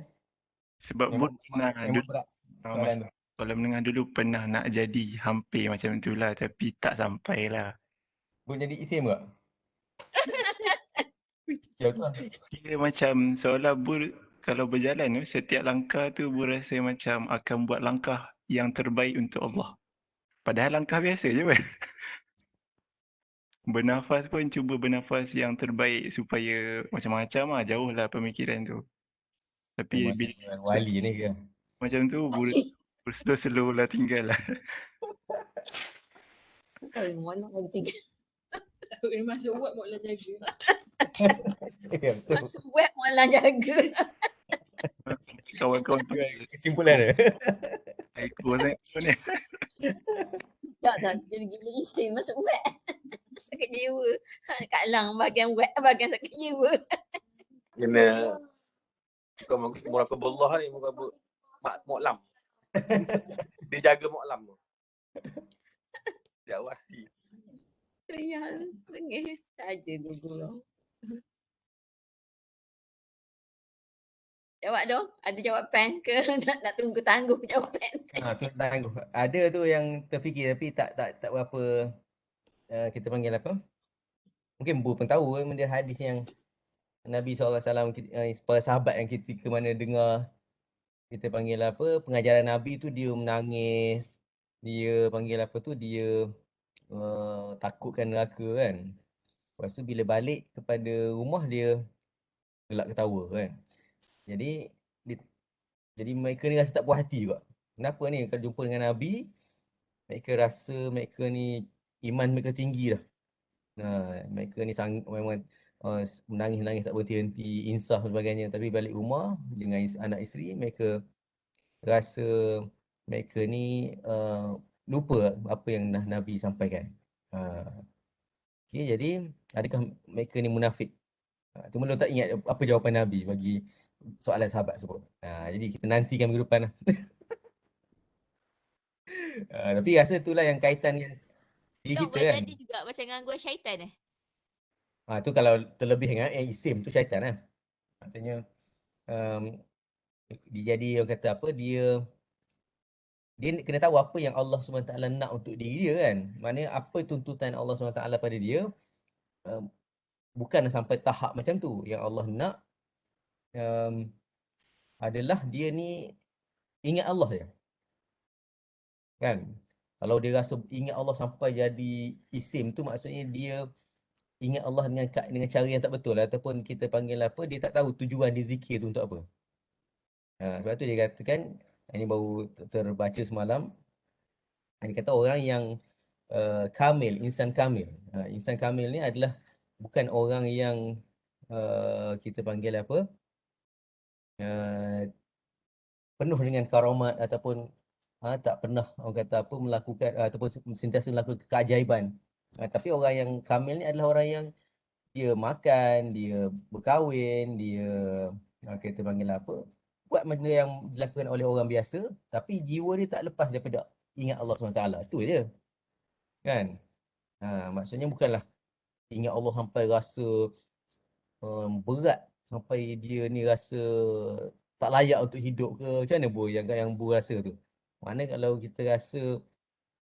Sebab Bud pernah memang berat soalan tu. Sekolah menengah dulu pernah nak jadi hampir macam tu lah, tapi tak sampai lah. Boleh jadi isim tak? Ya betul. Kira macam seolah kalau berjalan tu, setiap langkah tu berasa macam akan buat langkah yang terbaik untuk Allah. Padahal langkah biasa je kan. Bernafas pun cuba bernafas yang terbaik supaya macam-macam lah, jauh lah pemikiran tu. Tapi bila Wali ni ke? macam tu, slow-slow lah tinggal lah. Tahu mana lagi tinggal. Tahu dia masuk web mula jaga. Ya betul. Masuk web malah jaga. Kawan-kawan tu Kesimpulan dia. ekor sangat ni. Tak. Jadi gila isim masuk web. Sakit jiwa. Kak Lang bahagian web, bahagian sakit jiwa. Kena kau muraqabullah ni mu'lam. Dia jaga mu'lam tu. Dia awasi. Sayang. Tengah. Saja guru. Jawab dong. Ada jawapan ke? Nak tunggu tangguh jawapan. Tu tangguh. Ada tu yang terfikir tapi tak berapa kita panggil apa? Mungkin Bu pun tahu benda hadis yang Nabi SAW, para sahabat yang ketika mana dengar kita panggil apa, pengajaran Nabi tu dia menangis, dia panggil apa tu, dia takutkan neraka kan. Lepas tu bila balik kepada rumah dia gelak ketawa kan. Jadi mereka ni rasa tak puas hati juga. Kenapa ni kalau jumpa dengan Nabi, mereka rasa mereka ni iman mereka tinggi dah. Mereka ni memang menangis-nangis tak berhenti-henti, insaf dan sebagainya. Tapi balik rumah dengan anak isteri, mereka rasa mereka ni lupa apa yang Nabi sampaikan. Okay, jadi adakah mereka ni munafik? Cuma dia tak ingat apa jawapan Nabi bagi soalan sahabat tersebut. Jadi kita nantikan minggu depan lah. Tapi rasa itulah yang kaitan dengan diri Dok, kita boleh kan. jadi juga macam gangguan syaitan Tu kalau terlebih dengan isim tu syaitan lah. Maksudnya dia jadi orang kata apa, dia kena tahu apa yang Allah SWT nak untuk diri dia kan. Maknanya apa tuntutan Allah SWT pada dia, bukan sampai tahap macam tu. Yang Allah nak adalah dia ni ingat Allah je. Kan? Kalau dia rasa ingat Allah sampai jadi isim tu, maksudnya dia ingat Allah dengan cara yang tak betul, ataupun kita panggil apa, dia tak tahu tujuan dia zikir tu untuk apa. Sebab tu dia katakan, ini baru terbaca semalam, dia kata orang yang kamil, insan kamil. Insan kamil ni adalah bukan orang yang kita panggil apa, penuh dengan karamat ataupun tak pernah orang kata apa melakukan ataupun sentiasa melakukan keajaiban. Tapi orang yang kamil ni adalah orang yang dia makan, dia berkahwin, dia kita panggil apa, buat benda yang dilakukan oleh orang biasa, tapi jiwa dia tak lepas daripada ingat Allah SWT. Itu je. Kan? Maksudnya bukanlah ingat Allah sampai rasa berat, sampai dia ni rasa tak layak untuk hidup ke. Macam mana Bu yang Bu rasa tu? Mana kalau kita rasa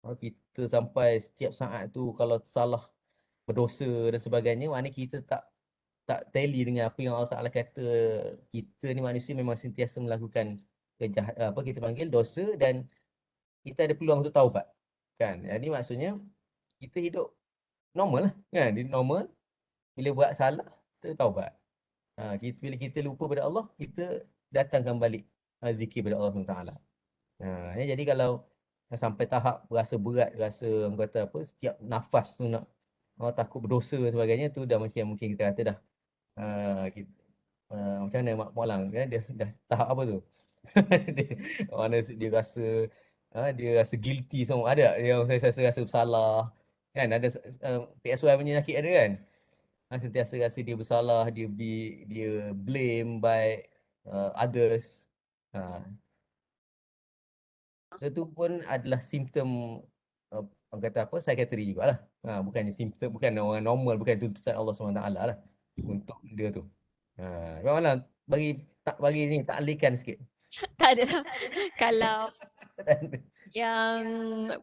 kita sampai setiap saat tu kalau salah, berdosa dan sebagainya, maknanya kita tak tally dengan apa yang Allah Taala kata kita ni manusia memang sentiasa melakukan apa kita panggil dosa dan kita ada peluang untuk taubat. Kan? Jadi maksudnya kita hidup normal lah kan? Dia normal, bila buat salah kita taubat. Bila kita lupa pada Allah, kita datangkan balik zikir pada Allah Taala. Jadi kalau sampai tahap rasa berat, rasa orang kata apa, setiap nafas tu nak takut berdosa dan sebagainya, tu dah mungkin kita kata dah macam mana Mak Lang kan, dia dah tahap apa tu? Mana dia rasa guilty semua, ada yang saya rasa bersalah kan, ada PSY penyakit ada kan, sentiasa rasa dia bersalah, dia blame by others. So tu pun adalah simptom orang kata apa, psikiatri jugalah. Bukannya simptom, bukan orang normal, bukan tuntutan Allah SWT lah untuk dia tu. Memanglah bagi ni taklikan sikit. Tak ada lah. Kalau yang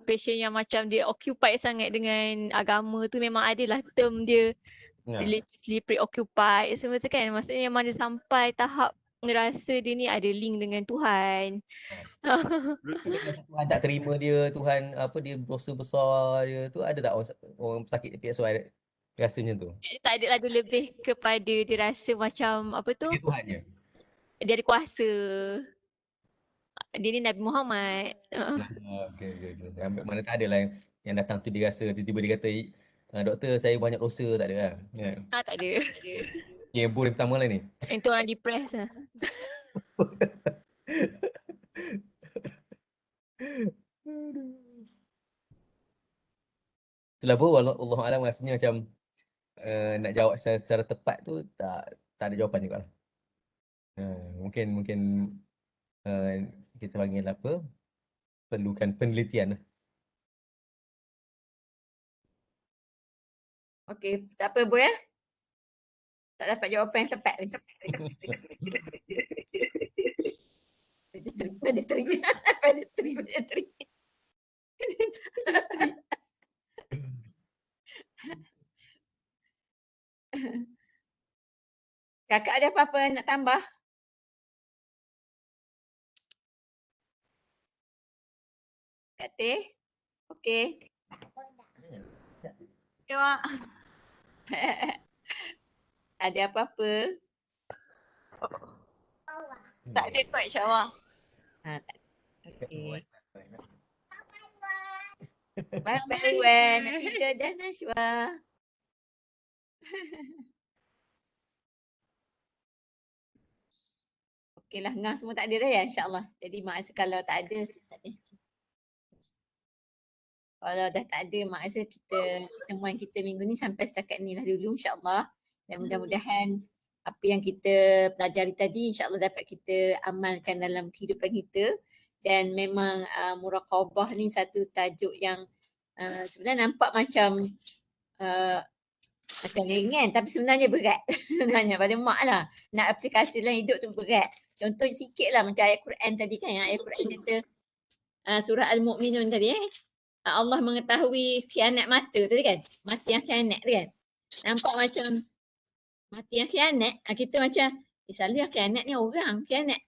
passion yang macam dia occupied sangat dengan agama tu memang adalah term dia religiously preoccupied semua tu kan. Maksudnya memang dia sampai tahap ngerasa dia ni ada link dengan Tuhan. Mungkin rasa Tuhan tak terima dia, Tuhan apa dia dosa besar dia tu, ada tak orang sakit PSO ada rasa macam tu? Tak ada lah, dia lebih kepada dia rasa macam apa tu, Dia Tuhan je. dia ada kuasa. Dia ni Nabi Muhammad. Okey. Mana tak ada lah yang datang tu dia rasa tiba-tiba dia kata, doktor saya banyak dosa, tak ada lah. Kan? Tak ada. Yang boleh pertama lah ni. Itu orang depress lah. Itulah bro, Allah Alam rasanya macam nak jawab secara tepat tu tak ada jawapan juga lah. Mungkin kita panggil apa, perlukan penelitian lah. Okey, tak apa Bu ya. Tak dapat jawapan yang tepat ni. Pada terima. Kakak ada apa-apa nak tambah? Kak Teh? Okey. Ya, Mak. Ada apa-apa? Tak ada kot, insyaAllah. Okey. Bye-bye Wan. Nafida dan Nashwa. Okeylah, ngah semua tak ada dah ya insyaAllah. Jadi mak rasa kalau tak ada, tak ada. Kalau dah tak ada, mak rasa pertemuan kita minggu ni sampai setakat ni lah dulu insyaAllah. Dan mudah-mudahan apa yang kita pelajari tadi insyaAllah dapat kita amalkan dalam kehidupan kita. Dan memang muraqabah ni satu tajuk yang sebenarnya nampak macam ringan tapi sebenarnya berat. Sebenarnya pada mak lah. Nak aplikasi dalam hidup tu berat. Contoh sikit lah macam ayat Quran tadi kan. Ayat Quran kata surah Al-Mu'minun tadi Allah mengetahui khianat mata tadi kan. Mati yang khianat tu kan. Nampak macam mati yang khianat. Kita macam selalu yang khianat ni orang khianat.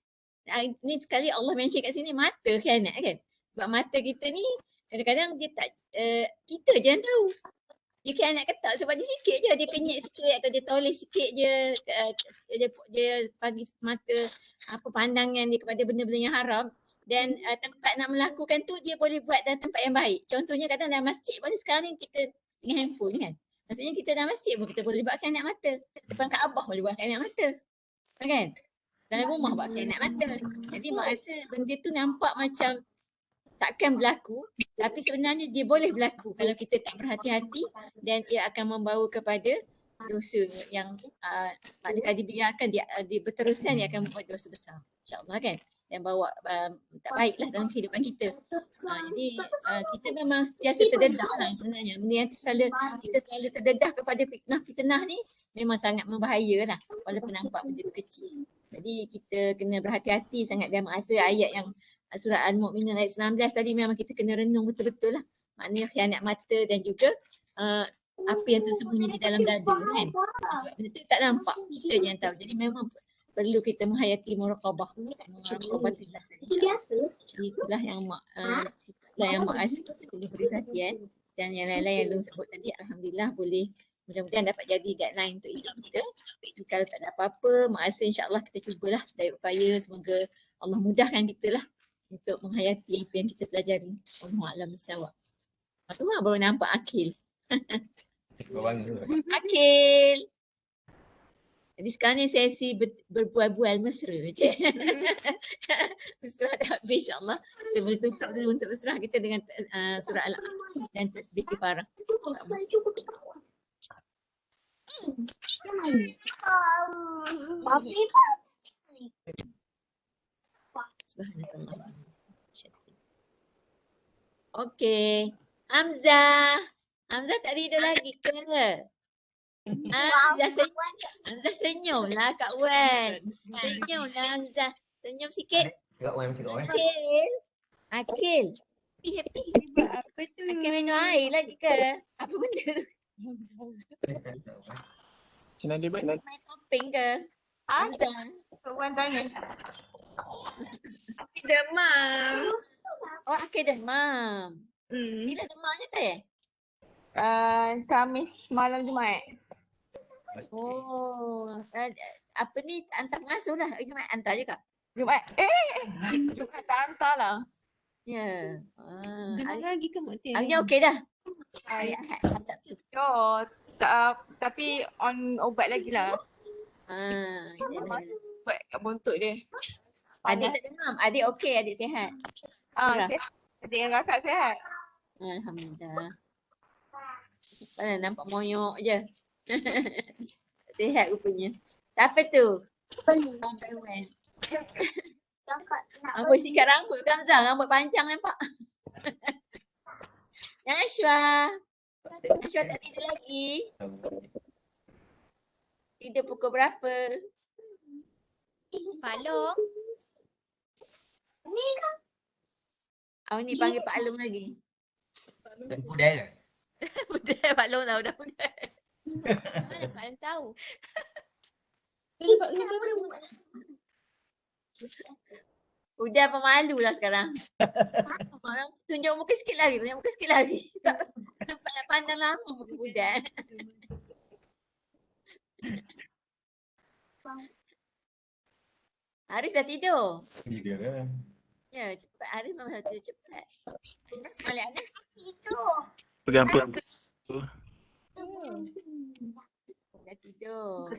Ni sekali Allah mention kat sini mata khianat kan. Sebab mata kita ni kadang-kadang dia tak kita je yang tahu. Dia khianat ke tak sebab dia sikit je. Dia kenyit sikit atau dia toleh sikit je. Dia bagi mata pandangan dia kepada benda-benda yang haram. Dan tempat nak melakukan tu dia boleh buat dalam tempat yang baik. Contohnya kadang dalam masjid boleh sekarang ni kita dengan handphone kan. Maksudnya kita dalam masjid pun kita boleh buat khianat mata. Depan Kaabah boleh buat khianat mata. Kan? Dalam rumah buat khianat mata. Jadi mak rasa benda tu nampak macam takkan berlaku. Tapi sebenarnya dia boleh berlaku kalau kita tak berhati-hati. Dan ia akan membawa kepada dosa yang pada dibiarkan dia berterusan dia akan membuat dosa besar. InsyaAllah kan. Dan bawa tak baiklah dalam kehidupan kita. Jadi kita memang sentiasa terdedah lah sebenarnya. Benda yang kita selalu terdedah kepada fitnah ni memang sangat membahaya lah. Walaupun nampak benda kecil. Jadi kita kena berhati-hati sangat dan masa ayat yang surah Al-Mu'minun ayat 19 tadi memang kita kena renung betul-betul lah. Maknanya khianat mata dan juga apa yang tersembunyi di dalam dada kan. Sebab benda tu tak nampak. Kita je yang tahu. Jadi memang perlu kita menghayati muraqabah. Muraqabatillah. Itulah yang mak rasa kita perlu beri perhatian. Dan yang lain-lain yang Long sebut tadi alhamdulillah boleh mudah-mudahan dapat jadi guideline untuk hidup kita. Kalau tak ada apa-apa, mak rasa insyaAllah kita cubalah sedaya upaya. Semoga Allah mudahkan kita lah untuk menghayati apa yang kita pelajari. Allahu'alam bissawab. Tu lah baru nampak Akil. Akil. Jadi sekarang ni sesi berbual-bual mesra je. Mesra dah habis insyaAllah. Kita boleh tutup dulu untuk mesra kita dengan surah Al-A'raf dan tasbih kifarah. Subhanallah. Okey. Hamzah tak tidur lagi ke? Hamzah senyum lah Kak Wan. Senyum lah Hamzah. Senyum sikit. Cakap orang, cakap orang. Akil. Akil. Apa tu? Akil minum air lagi ke? Apa benda? Macam dia buat? Main topeng ke? Ada. Kawan tanya. Aku demam. Oh, Akil demam. Hmm. Bila demamnya teh? Khamis malam Jumaat. Oh, apa ni hantar pengasuh lah. Jumaat hantar je kak? Jumaat. Jumaat tak hantar lah. Ya. Demam lagi ke Mak Teh? Harinya okey dah. Hari Ahad, Ahad Sabtu. Oh, tak, tapi on ubat lagi lah. Ubat kat bontot dia. Adik tak demam. Adik okey, adik sihat. Sihat. Adik dengan kakak sihat. Alhamdulillah. Nampak moyok je. Sihat rupanya. Apa tu? Sampai West. Apa sikat rambut Kamzah? Rambut panjang nampak. Nashwa. Nashwa tak tidur lagi. Tidur pukul berapa? Palung. Awak ni panggil Pak Alung lagi. Dan budaya. Budak Pak Long dah udah budak. Mana Pak Long tahu? Udah pemalu lah sekarang. Tunjuk muka sikit lagi, tunjuk muka sikit lagi. Tak sempat nak pandang lama muka budak. Haris dah tidur. Tidur kan. Ya, cepat. Haris memang tidur cepat. Anas, balik Anas. Tidur. Pegang-pegang. Dah tidur.